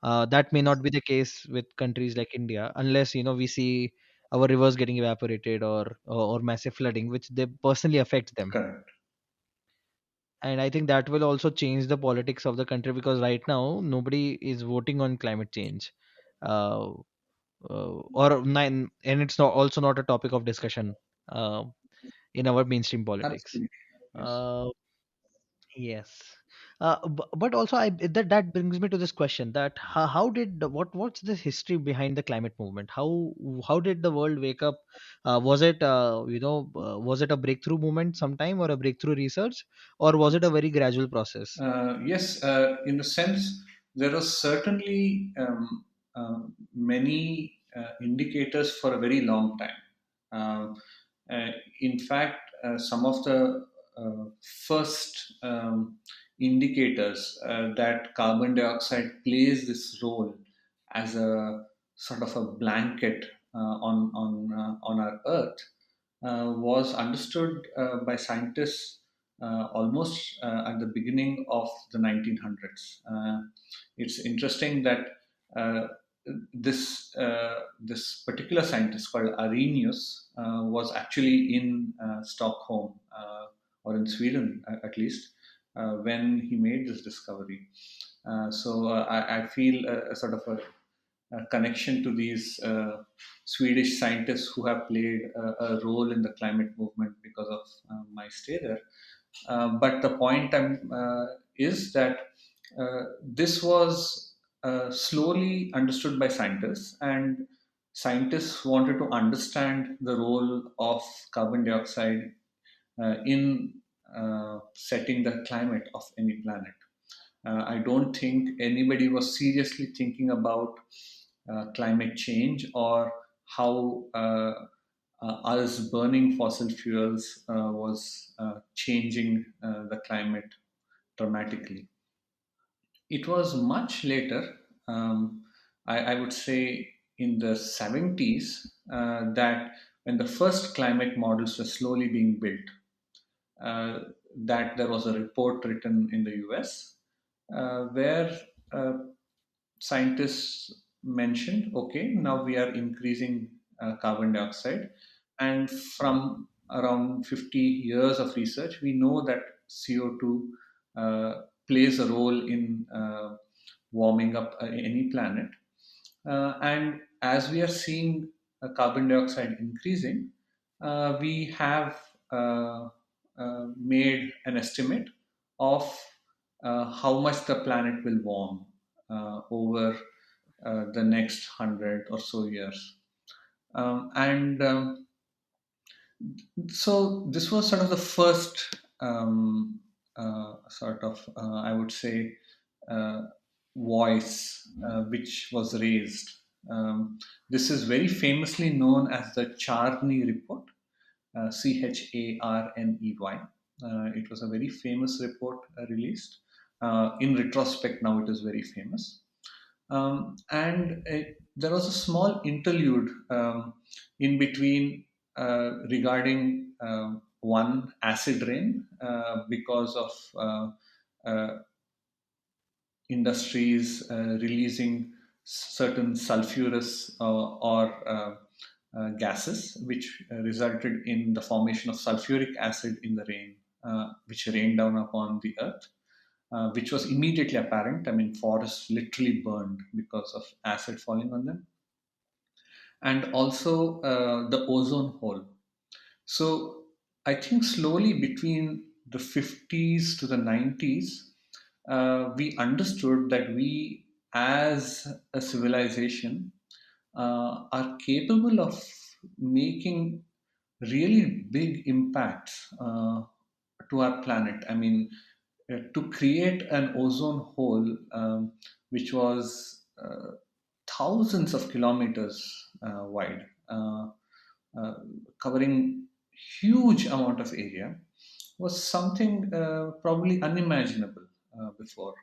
That may not be the case with countries like India, unless we see our rivers getting evaporated or massive flooding, which they personally affect them. Correct. And I think that will also change the politics of the country because right now nobody is voting on climate change, uh, or nine, and it's not also not a topic of discussion uh, in our mainstream politics. Absolutely. Yes. Uh, Yes, but also that brings me to this question: that how did what's the history behind the climate movement? How did the world wake up? Was it a breakthrough movement sometime or a breakthrough research, or was it a very gradual process? Yes, in a sense, there are certainly many indicators for a very long time. Um, in fact, some of the first indicators that carbon dioxide plays this role as a sort of a blanket on our Earth was understood by scientists almost at the beginning of the 1900s. It's interesting that uh, this particular scientist called Arrhenius was actually in Stockholm or in Sweden at least when he made this discovery. I feel a sort of a connection to these Swedish scientists who have played a role in the climate movement because of my stay there. But the point is that this was slowly understood by scientists, and scientists wanted to understand the role of carbon dioxide in setting the climate of any planet. I don't think anybody was seriously thinking about climate change or how us burning fossil fuels was changing the climate dramatically. It was much later, I would say in the 70s, that when the first climate models were slowly being built, uh, that there was a report written in the US where uh, scientists mentioned, okay, now we are increasing carbon dioxide. And from around 50 years of research, we know that CO2 plays a role in warming up any planet. And as we are seeing carbon dioxide increasing, we have made an estimate of how much the planet will warm over the next 100 or so years. And so this was sort of the first I would say, uh, voice which was raised. This is very famously known as the Charney report, Charney. It was a very famous report released. In retrospect, now it is very famous. And there was a small interlude in between regarding one, acid rain, because of industries releasing certain sulfurous or gases, which resulted in the formation of sulfuric acid in the rain, which rained down upon the earth, which was immediately apparent. I mean, forests literally burned because of acid falling on them, and also the ozone hole. So I think slowly between the 50s to the 90s, we understood that we, as a civilization, are capable of making really big impacts to our planet. I mean, to create an ozone hole, which was thousands of kilometers wide, uh, covering huge amount of area, was something probably unimaginable before.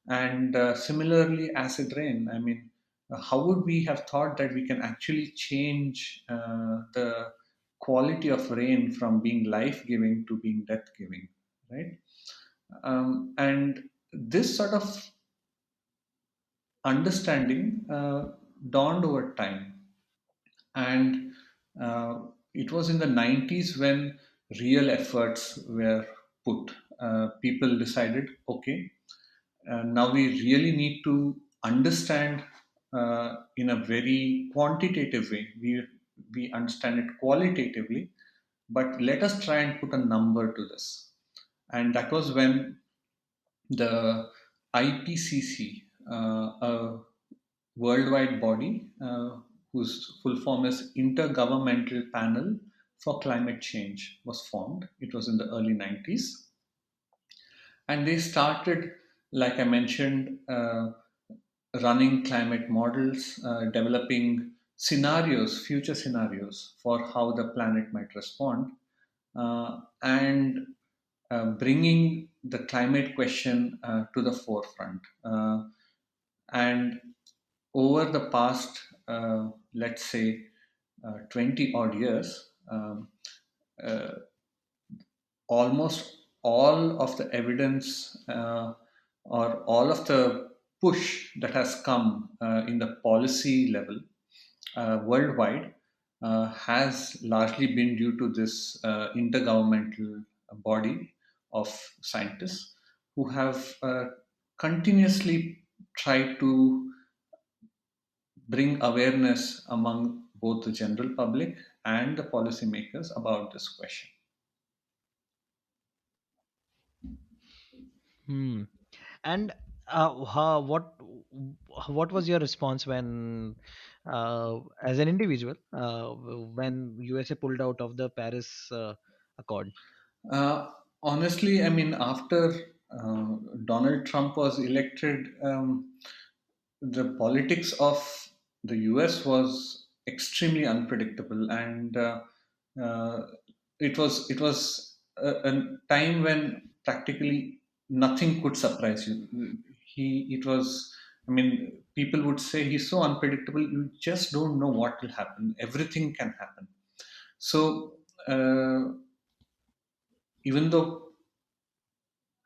And similarly, acid rain. I mean, how would we have thought that we can actually change the quality of rain from being life-giving to being death-giving, right? And this sort of understanding dawned over time. And it was in the 90s when real efforts were put. People decided, okay, now we really need to understand in a very quantitative way. We understand it qualitatively, but let us try and put a number to this. And that was when the IPCC, a worldwide body whose full form is Intergovernmental Panel for Climate Change, was formed. It was in the early 90s. And they started, like I mentioned, running climate models, developing scenarios, future scenarios for how the planet might respond, and bringing the climate question to the forefront. And over the past, let's say, 20 odd years, uh, almost all of the evidence or all of the push that has come in the policy level worldwide has largely been due to this intergovernmental body of scientists who have continuously tried to bring awareness among both the general public and the policymakers about this question. Hmm. And what was your response when, as an individual, when USA pulled out of the Paris Accord? Uh, Honestly, I mean, after Donald Trump was elected, the politics of the US was extremely unpredictable, and uh, it was a time when practically nothing could surprise you. He it was. I mean, people would say he's so unpredictable. You just don't know what will happen. Everything can happen. So even though,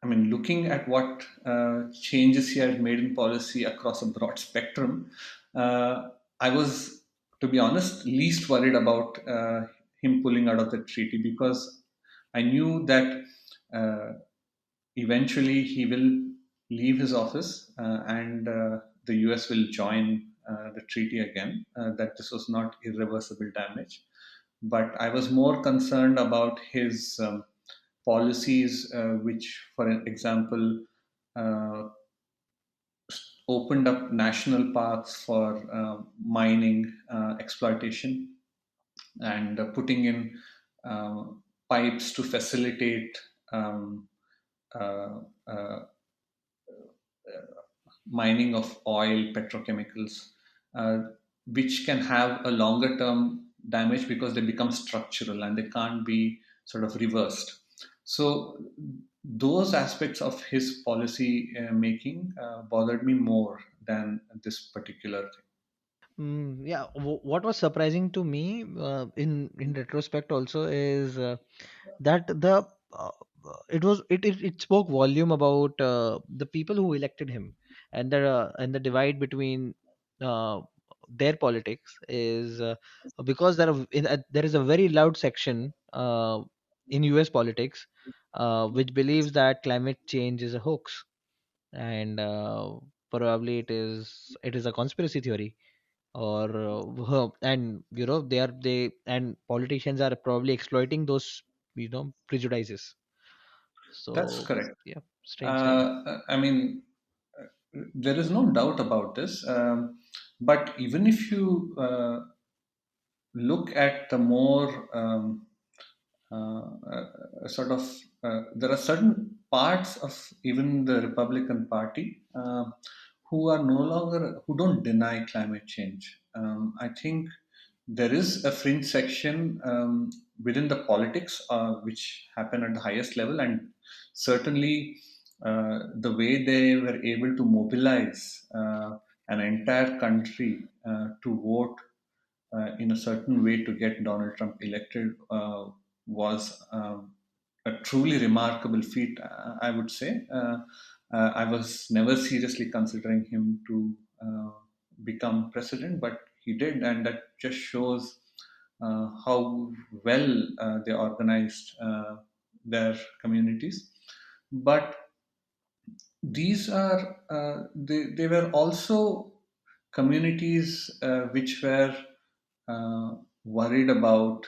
I mean, looking at what changes he has made in policy across a broad spectrum, I was to be honest, least worried about him pulling out of the treaty, because I knew that uh, eventually he will leave his office, and the US will join the treaty again, that this was not irreversible damage. But I was more concerned about his policies, which, for example, uh, opened up national parks for mining exploitation, and putting in pipes to facilitate um, uh, uh, mining of oil, petrochemicals, uh, which can have a longer term damage because they become structural and they can't be sort of reversed. So, those aspects of his policy making bothered me more than this particular thing. Yeah, what was surprising to me in retrospect also is that uh, it spoke volume about the people who elected him, and the divide between uh, their politics is because there is a very loud section in US politics which believes that climate change is a hoax, and probably it is a conspiracy theory, or and they and politicians are probably exploiting those prejudices. That's So correct. yeah, strange thing. I mean, there is no doubt about this. But even if you look at the more sort of, there are certain parts of even the Republican Party who are no longer, who don't deny climate change. I think there is a fringe section within the politics which happen at the highest level, and certainly the way they were able to mobilize an entire country to vote in a certain way to get Donald Trump elected was a truly remarkable feat, I would say. I was never seriously considering him to become president, but he did, and that just shows how well they organized their communities. But these are they were also communities which were worried about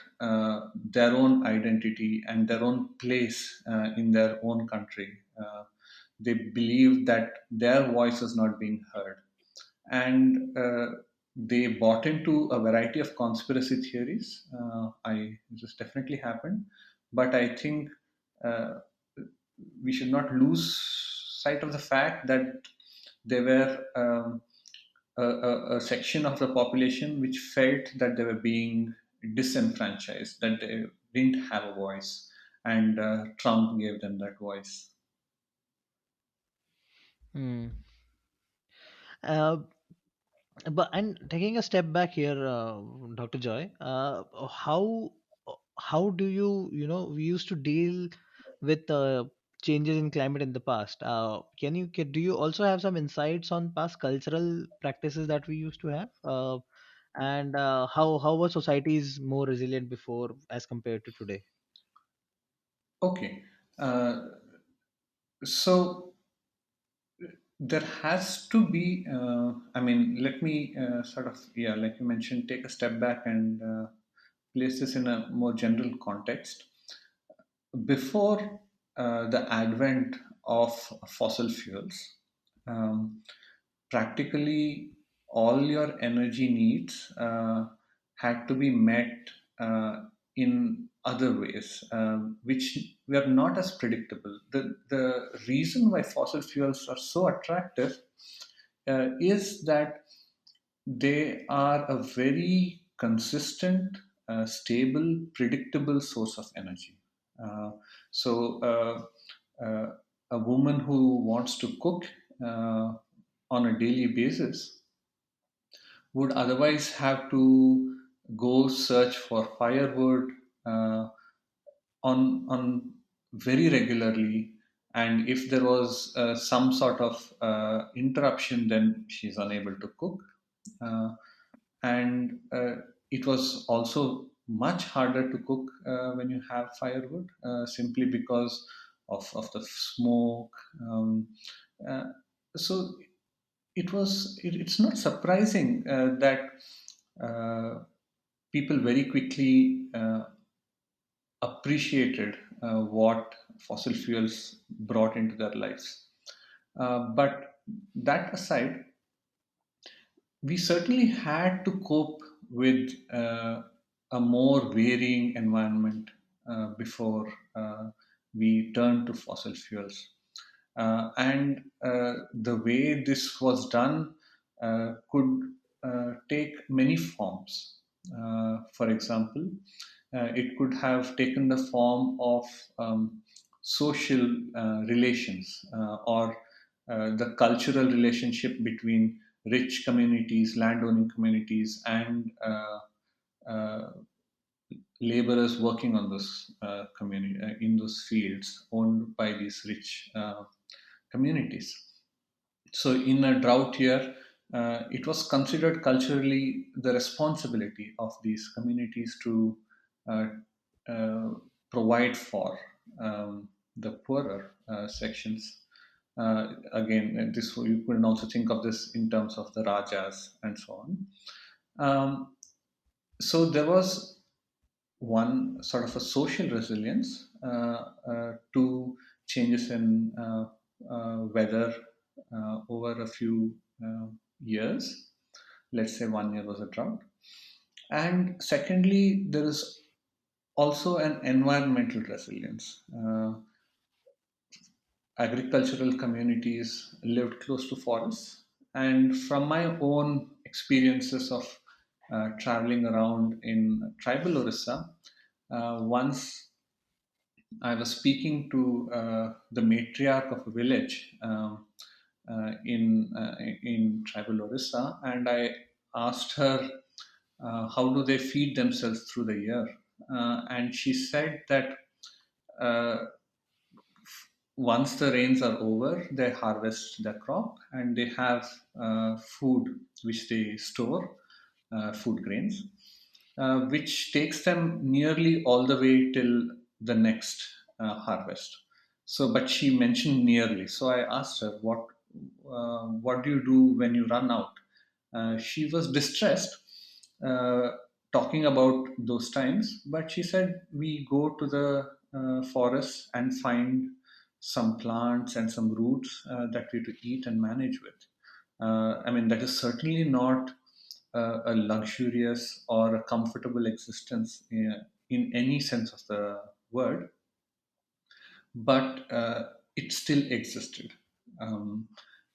their own identity and their own place in their own country. They believed that their voice was not being heard, and they bought into a variety of conspiracy theories. This definitely happened, but I think uh, we should not lose sight of the fact that there were a section of the population which felt that they were being disenfranchised, that they didn't have a voice, and Trump gave them that voice. Hmm. Uh, but and taking a step back here, Dr. Joy, how do we used to deal with changes in climate in the past? Do you also have some insights on past cultural practices that we used to have? And how were societies more resilient before as compared to today? Okay, so there has to be. I mean, let me sort of, yeah, like you mentioned, take a step back and place this in a more general context. Before the advent of fossil fuels, um, practically all your energy needs had to be met in other ways, which were not as predictable. The reason why fossil fuels are so attractive is that they are a very consistent, stable, predictable source of energy. Uh, so, a woman who wants to cook on a daily basis would otherwise have to go search for firewood uh, on very regularly, and if there was some sort of interruption, then she's unable to cook. Uh, and it was also much harder to cook when you have firewood, simply because of the smoke. Uh, so it's not surprising that uh, people very quickly appreciated what fossil fuels brought into their lives. But that aside, we certainly had to cope with a more varying environment before we turned to fossil fuels. And the way this was done could take many forms. For example, it could have taken the form of social relations, or the cultural relationship between rich communities, landowning communities, and uh, laborers working on those community in those fields owned by these rich communities. So, in a drought year, it was considered culturally the responsibility of these communities to uh, uh, provide for the poorer sections. Again, this you can also think of this in terms of the rajas and so on. So there was one sort of a social resilience to changes in weather over a few years. Let's say 1 year was a drought. And secondly, there is also an environmental resilience. Agricultural communities lived close to forests. And from my own experiences of traveling around in tribal Orissa, once I was speaking to the matriarch of a village in tribal Orissa, and I asked her how do they feed themselves through the year, and she said that uh, once the rains are over, they harvest the crop and they have food which they store, food grains, which takes them nearly all the way till the next harvest. So, but she mentioned nearly. So I asked her, what do you do when you run out? She was distressed, uh, talking about those times, but she said we go to the forest and find some plants and some roots that we to eat and manage with. I mean, that is certainly not a luxurious or a comfortable existence in any sense of the word, but it still existed.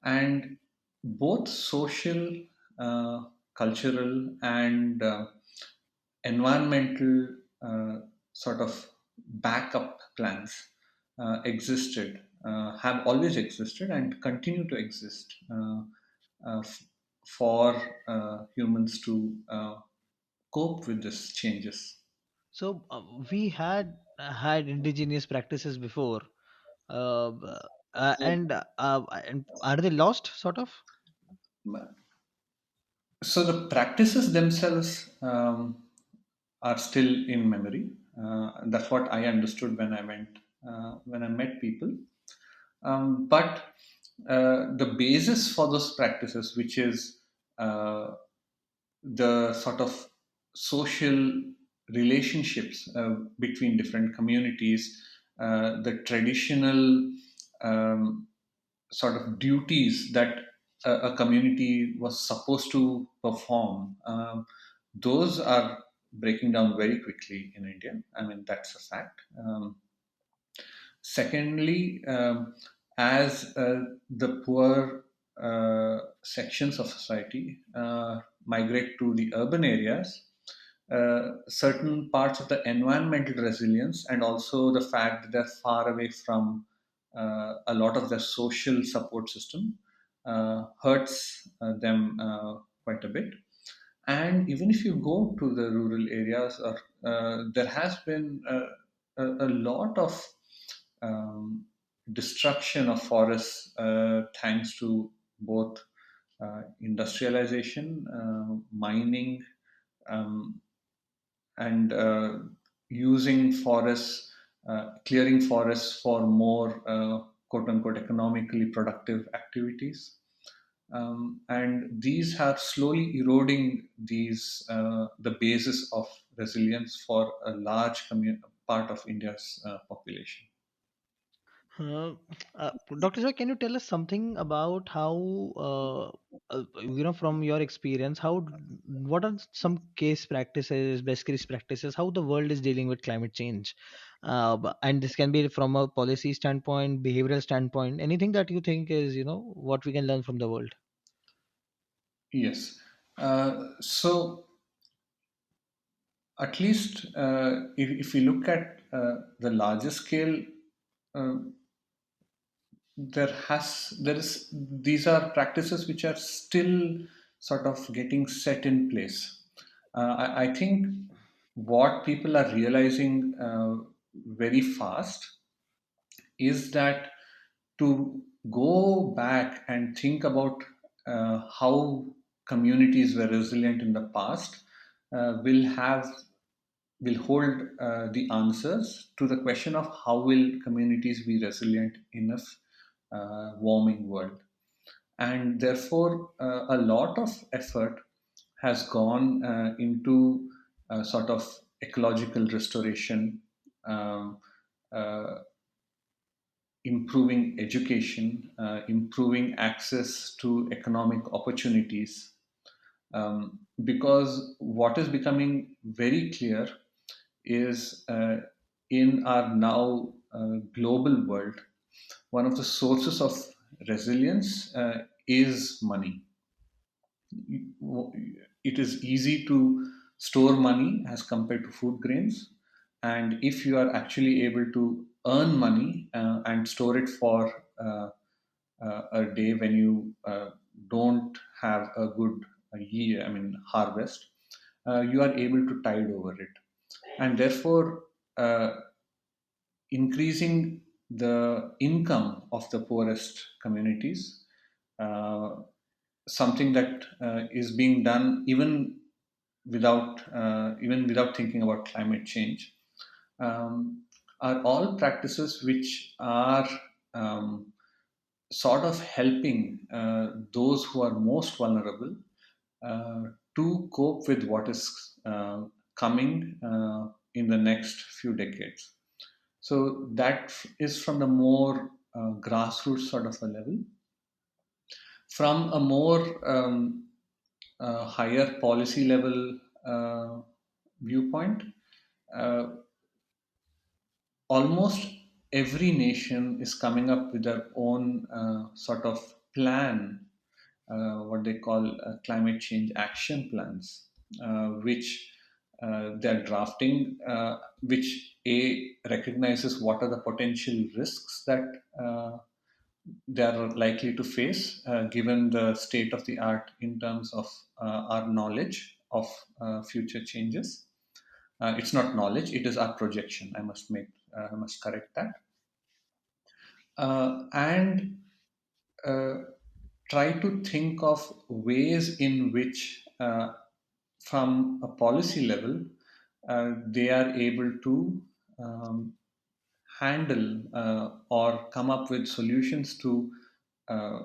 And both social, cultural, and environmental sort of backup plans existed, have always existed, and continue to exist for humans to cope with these changes. So we had indigenous practices before, uh, and are they lost, sort of? So the practices themselves are still in memory. That's what I understood when I met people. But the basis for those practices, which is uh, the sort of social relationships between different communities, the traditional um, sort of duties that a community was supposed to perform, those are breaking down very quickly in India. I mean, that's a fact. Secondly, as the poor sections of society migrate to the urban areas, certain parts of the environmental resilience and also the fact that they're far away from a lot of their social support system hurts them quite a bit. And even if you go to the rural areas, there has been a lot of um, destruction of forests thanks to both industrialization, mining, um, and using forests, clearing forests for more quote unquote economically productive activities. And these are slowly eroding the basis of resilience for a large part of India's population. Uh, Dr. Joy, can you tell us something about how, from your experience, what are some case practices, best case practices, how the world is dealing with climate change? And this can be from a policy standpoint, behavioral standpoint, anything that you think is, what we can learn from the world. Yes. So at least if we look at the larger scale, uh, there is these are practices which are still sort of getting set in place. I think what people are realizing very fast is that to go back and think about how communities were resilient in the past will hold the answers to the question of how will communities be resilient in a warming world. And therefore a lot of effort has gone into sort of ecological restoration, um, uh, improving education, improving access to economic opportunities. Because what is becoming very clear is in our now global world, one of the sources of resilience is money. It is easy to store money as compared to food grains. And if you are actually able to earn money and store it for a day when you don't have a good year, I mean, harvest, you are able to tide over it. And therefore, increasing the income of the poorest communities, uh, something that is being done even without thinking about climate change, um, are all practices which are sort of helping those who are most vulnerable uh, to cope with what is coming in the next few decades. So that is from the more grassroots sort of a level. From a more higher policy level viewpoint, uh, almost every nation is coming up with their own sort of plan, what they call climate change action plans, which they're drafting, which recognizes what are the potential risks that they are likely to face, given the state of the art in terms of our knowledge of future changes. It's not knowledge; it is our projection. I must correct that, and uh, try to think of ways in which, from a policy level, they are able to um, handle or come up with solutions to uh,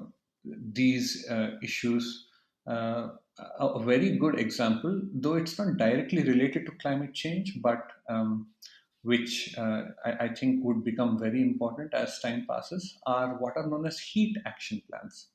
these issues. A very good example, though it's not directly related to climate change, but which I think would become very important as time passes, are what are known as heat action plans.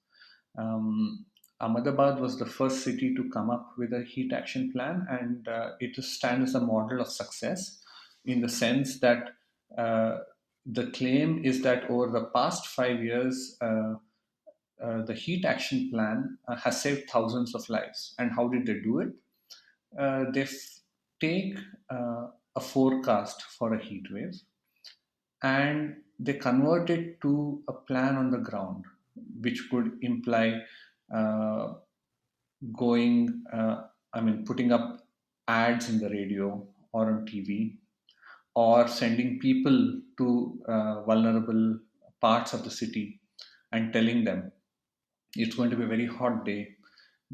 um, Ahmedabad was the first city to come up with a heat action plan, and it stands as a model of success in the sense that uh, the claim is that over the past 5 years, the heat action plan has saved thousands of lives. And how did they do it? They take a forecast for a heat wave and they convert it to a plan on the ground, which could imply uh, putting up ads in the radio or on TV, or sending people to vulnerable parts of the city and telling them. it's going to be a very hot day,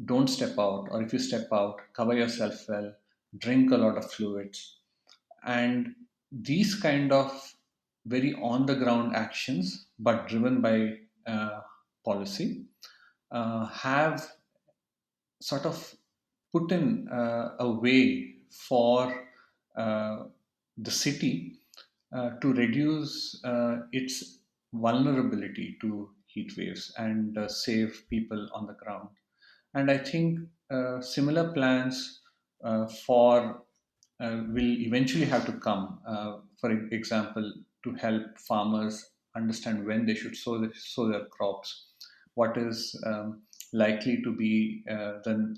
don't step out, or if you step out, cover yourself well, drink a lot of fluids. And these kind of very on the ground actions, but driven by policy, have sort of put in a way for uh, the city to reduce its vulnerability to heat waves and save people on the ground. And I think similar plans for will eventually have to come. For example, to help farmers understand when they should sow their crops, what is likely to be the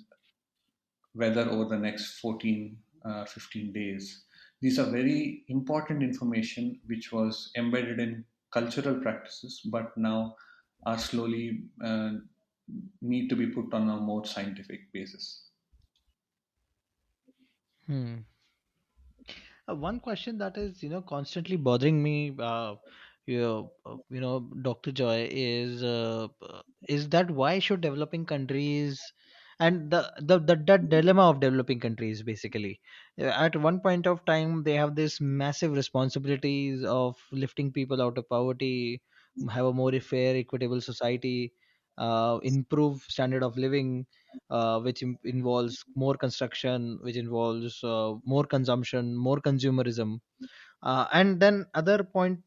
weather over the next 14, 15 days. These are very important information which was embedded in cultural practices, but now are slowly need to be put on a more scientific basis. Hmm. One question that is, constantly bothering me, Dr. Joy, is that why should developing countries, and that dilemma of developing countries basically, at one point of time they have this massive responsibilities of lifting people out of poverty, have a more fair, equitable society, improve standard of living, which involves more construction, which involves more consumption, more consumerism. And then other point,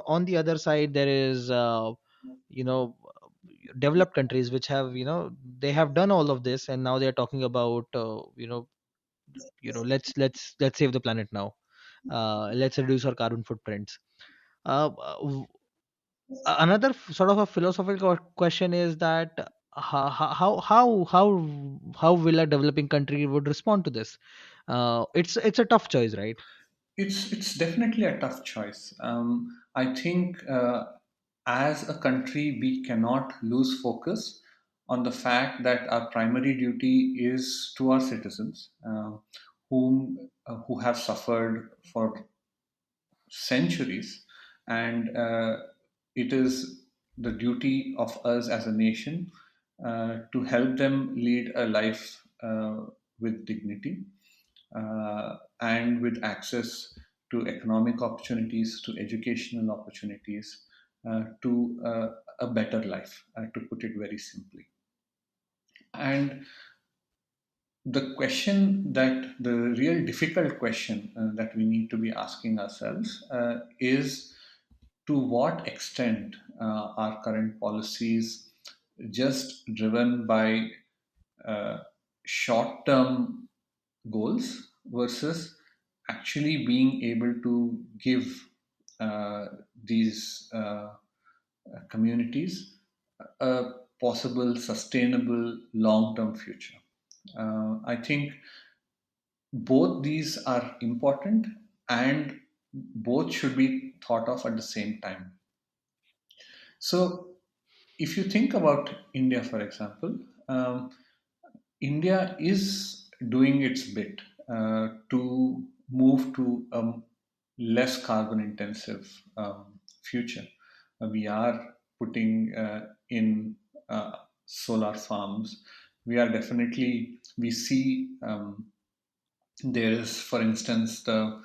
on the other side there is, you know developed countries which have, they have done all of this, and now they are talking about, let's save the planet now. Let's reduce our carbon footprints. Another sort of a philosophical question is that how will a developing country would respond to this? It's a tough choice, right? It's definitely a tough choice. I think as a country we cannot lose focus on the fact that our primary duty is to our citizens, who have suffered for centuries, and it is the duty of us as a nation to help them lead a life with dignity and with access to economic opportunities, to educational opportunities, to a better life, to put it very simply. And the real difficult question that we need to be asking ourselves is to what extent are current policies just driven by uh, short term goals versus actually being able to give these communities a possible sustainable long term future. I think both these are important and both should be thought of at the same time. So, if you think about India, for example, India is doing its bit to move to a less carbon intensive future. We are putting in solar farms. We see there is, for instance, the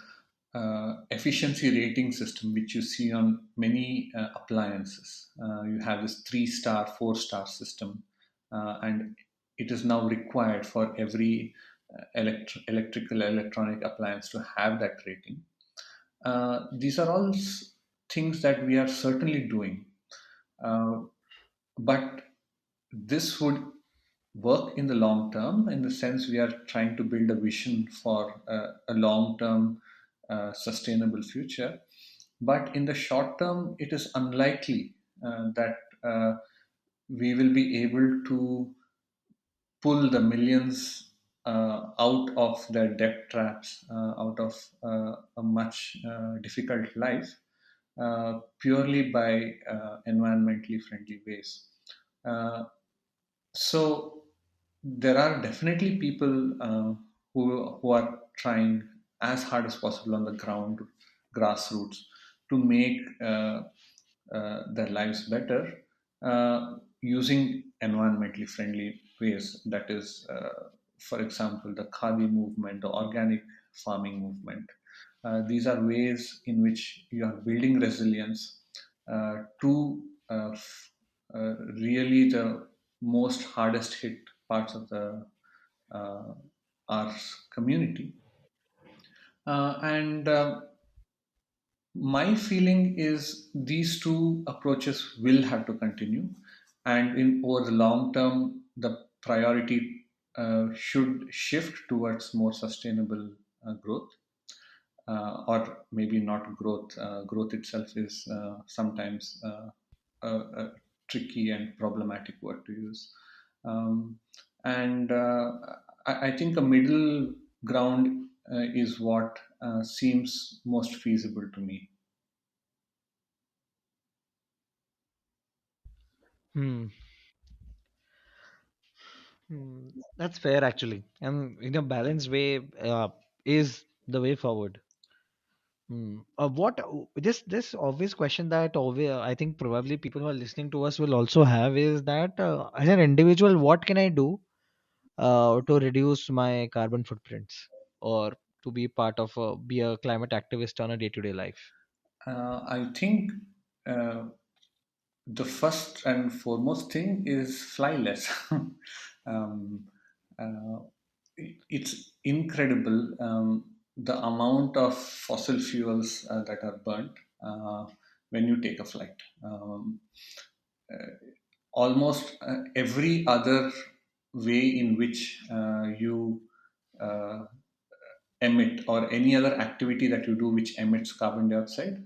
efficiency rating system, which you see on many appliances. You have this 3 star, 4 star system, and it is now required for every electrical electronic appliance to have that rating. These are all things that we are certainly doing, uh, but this would work in the long term, in the sense we are trying to build a vision for a long term sustainable future. But in the short term, it is unlikely that we will be able to pull the millions out of their debt traps, out of a much difficult life, purely by environmentally friendly ways. Uh, so there are definitely people who are trying as hard as possible on the ground, grassroots, to make their lives better using environmentally friendly ways. That is, for example, the Khadi movement, the organic farming movement. These are ways in which you are building resilience to really the most hardest hit parts of the uh, our community. And My feeling is these two approaches will have to continue, and in over the long term, the priority should shift towards more sustainable growth, or maybe not growth. Growth itself is sometimes a tricky and problematic word to use. Um, and I think a middle ground is what seems most feasible to me. Hmm. That's fair, actually, and in a balanced way is the way forward. What this obvious question that I think probably people who are listening to us will also have is that as an individual, what can I do to reduce my carbon footprints or to be part of be a climate activist on a day-to-day life? I think uh, the first and foremost thing is fly less. um, uh, it's incredible the amount of fossil fuels that are burnt when you take a flight. Almost every other way in which you uh, emit, or any other activity that you do which emits carbon dioxide,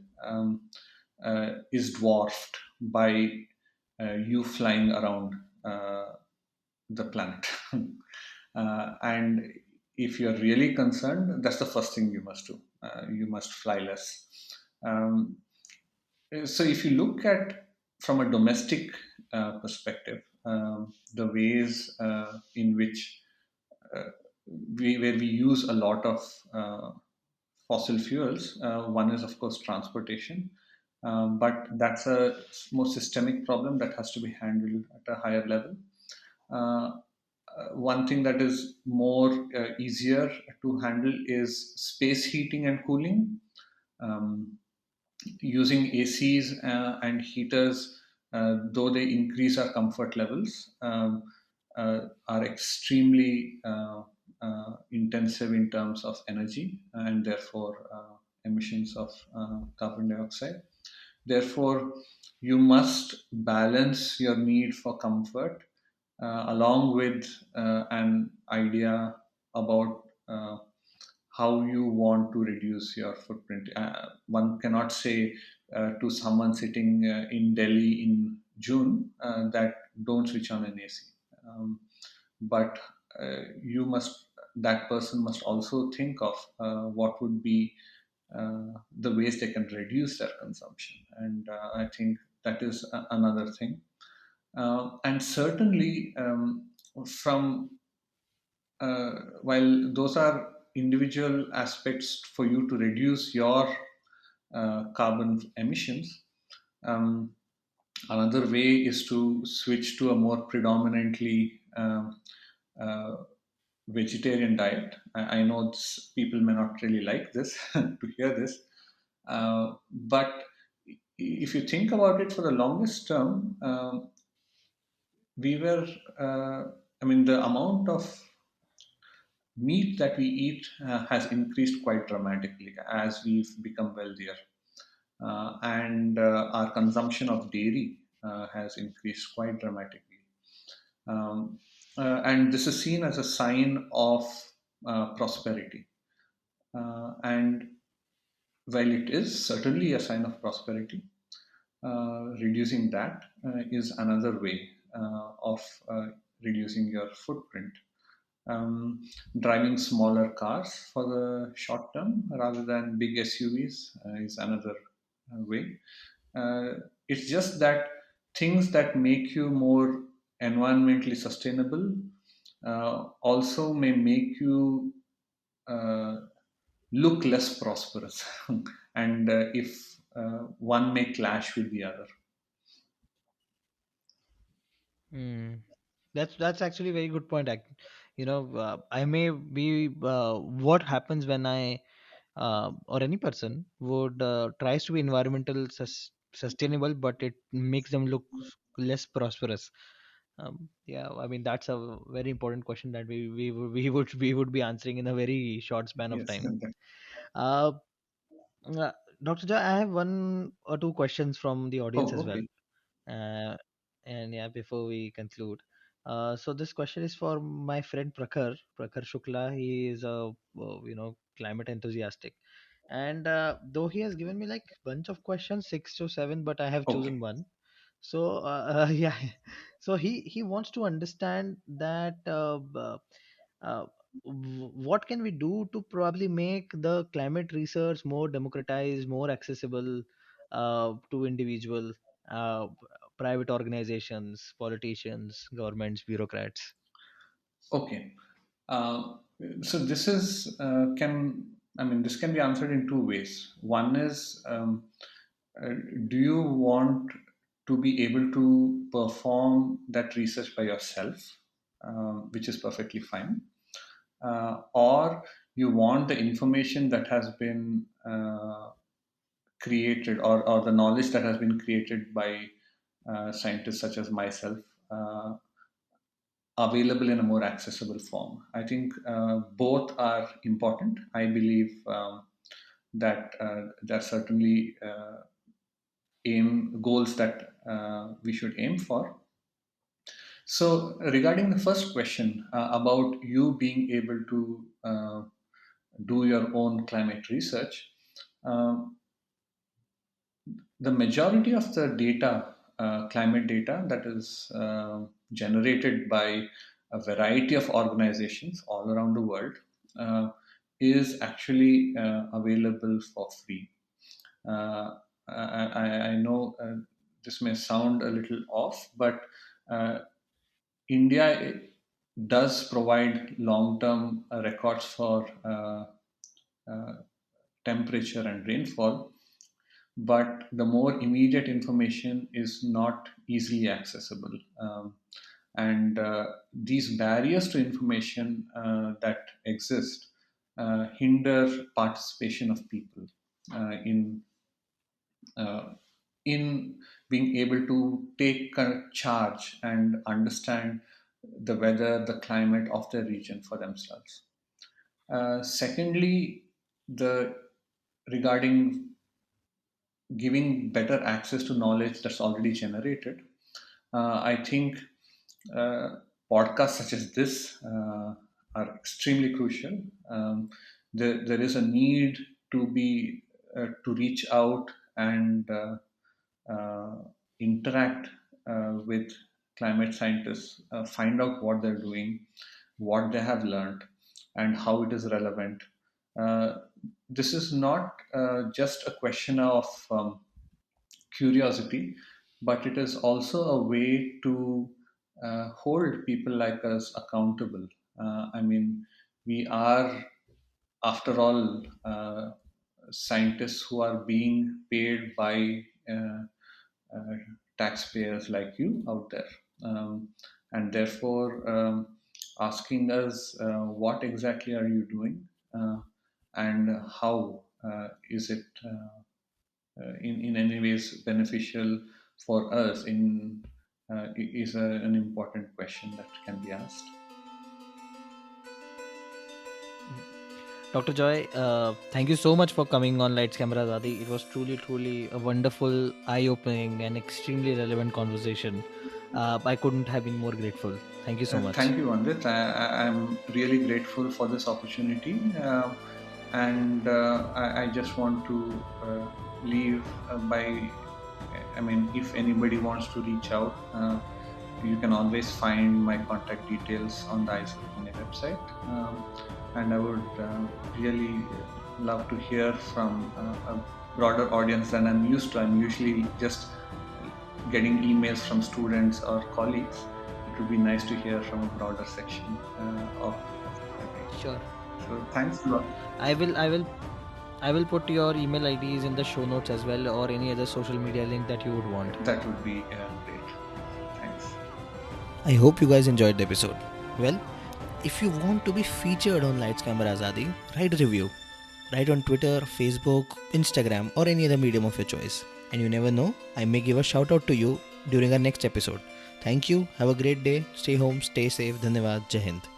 is dwarfed by you flying around the planet. And if you're really concerned, that's the first thing you must do. You must fly less. Um, so if you look at from a domestic perspective, the ways in which where we use a lot of fossil fuels. One is, of course, transportation, but that's a more systemic problem that has to be handled at a higher level. Uh, One thing that is more easier to handle is space heating and cooling. Um, Using ACs and heaters, though they increase our comfort levels, are extremely intensive in terms of energy and therefore emissions of carbon dioxide. Therefore, you must balance your need for comfort along with an idea about how you want to reduce your footprint. One cannot say to someone sitting in Delhi in June that don't switch on an AC. But you must, that person must also think of what would be the ways they can reduce their consumption. And I think that is another thing. And certainly, from while those are individual aspects for you to reduce your carbon emissions, um, another way is to switch to a more predominantly uh, vegetarian diet. I know people may not really like this to hear this, but if you think about it, for the longest term, we were, I mean, the amount of meat that we eat has increased quite dramatically as we've become wealthier. And Our consumption of dairy has increased quite dramatically. Um, and this is seen as a sign of prosperity. And while it is certainly a sign of prosperity, reducing that is another way of reducing your footprint. Um, Driving smaller cars for the short term rather than big SUVs is another way. It's just that things that make you more environmentally sustainable also may make you uh, look less prosperous, and if one may clash with the other. Mm. That's actually a very good point. I may be what happens when I or any person would tries to be sustainable, but it makes them look less prosperous. Yeah, I mean that's a very important question that we would be answering in a very short span of Yes. time. Uh, Dr. Joy, I have one or two questions from the audience Oh, as well. okay. Uh, and yeah, before we conclude, so this question is for my friend Prakhar Shukla. He is a climate enthusiastic, and though he has given me like bunch of questions, 6 to 7, but I have chosen Okay. one. So yeah, so he wants to understand that uh, what can we do to probably make the climate research more democratized, more accessible to individual, uh, private organizations, politicians, governments, bureaucrats? Okay. Uh, so this is can I mean this can be answered in two ways. One is uh, do you want to be able to perform that research by yourself, which is perfectly fine, or you want the information that has been created, or the knowledge that has been created by scientists such as myself, uh, available in a more accessible form. I think both are important. I believe that there are certainly aim goals that we should aim for. So, regarding the first question about you being able to do your own climate research, um, the majority of the data, climate data, that is generated by a variety of organizations all around the world, uh, is actually available for free. Uh, I know this may sound a little off, but uh, India does provide long-term records for uh, temperature and rainfall, but the more immediate information is not easily accessible. And these barriers to information that exist hinder participation of people in uh, in being able to take charge and understand the weather, the climate of their region for themselves. Secondly, the regarding giving better access to knowledge that's already generated, I think uh, podcasts such as this are extremely crucial. There is a need to be to reach out and uh, interact with climate scientists, find out what they're doing, what they have learned, and how it is relevant. Uh, this is not just a question of curiosity, but it is also a way to hold people like us accountable. I mean, we are, after all, scientists who are being paid by uh, taxpayers like you out there. And therefore, asking us what exactly are you doing and how is it in any ways beneficial for us is an important question that can be asked. Dr. Joy, thank you so much for coming on Lights Camera Zadi. It was truly a wonderful, eye-opening, and extremely relevant conversation. I couldn't have been more grateful. Thank you so much. Thank you, Andit. I'm really grateful for this opportunity. And I just want to leave by, I mean, if anybody wants to reach out, you can always find my contact details on the ISO Pune website. And I would really love to hear from a broader audience than I'm used to. I'm usually just getting emails from students or colleagues. It would be nice to hear from a broader section of the country. Sure. So thanks a lot. I will I will I will put your email IDs in the show notes as well, or any other social media link that you would want. That would be great. Thanks. I hope you guys enjoyed the episode. Well, if you want to be featured on Lights Camera Azadi, write a review. Write on Twitter, Facebook, Instagram, or any other medium of your choice. And you never know, I may give a shout out to you during our next episode. Thank you. Have a great day. Stay home, stay safe. Dhanyavad. Jai Hind.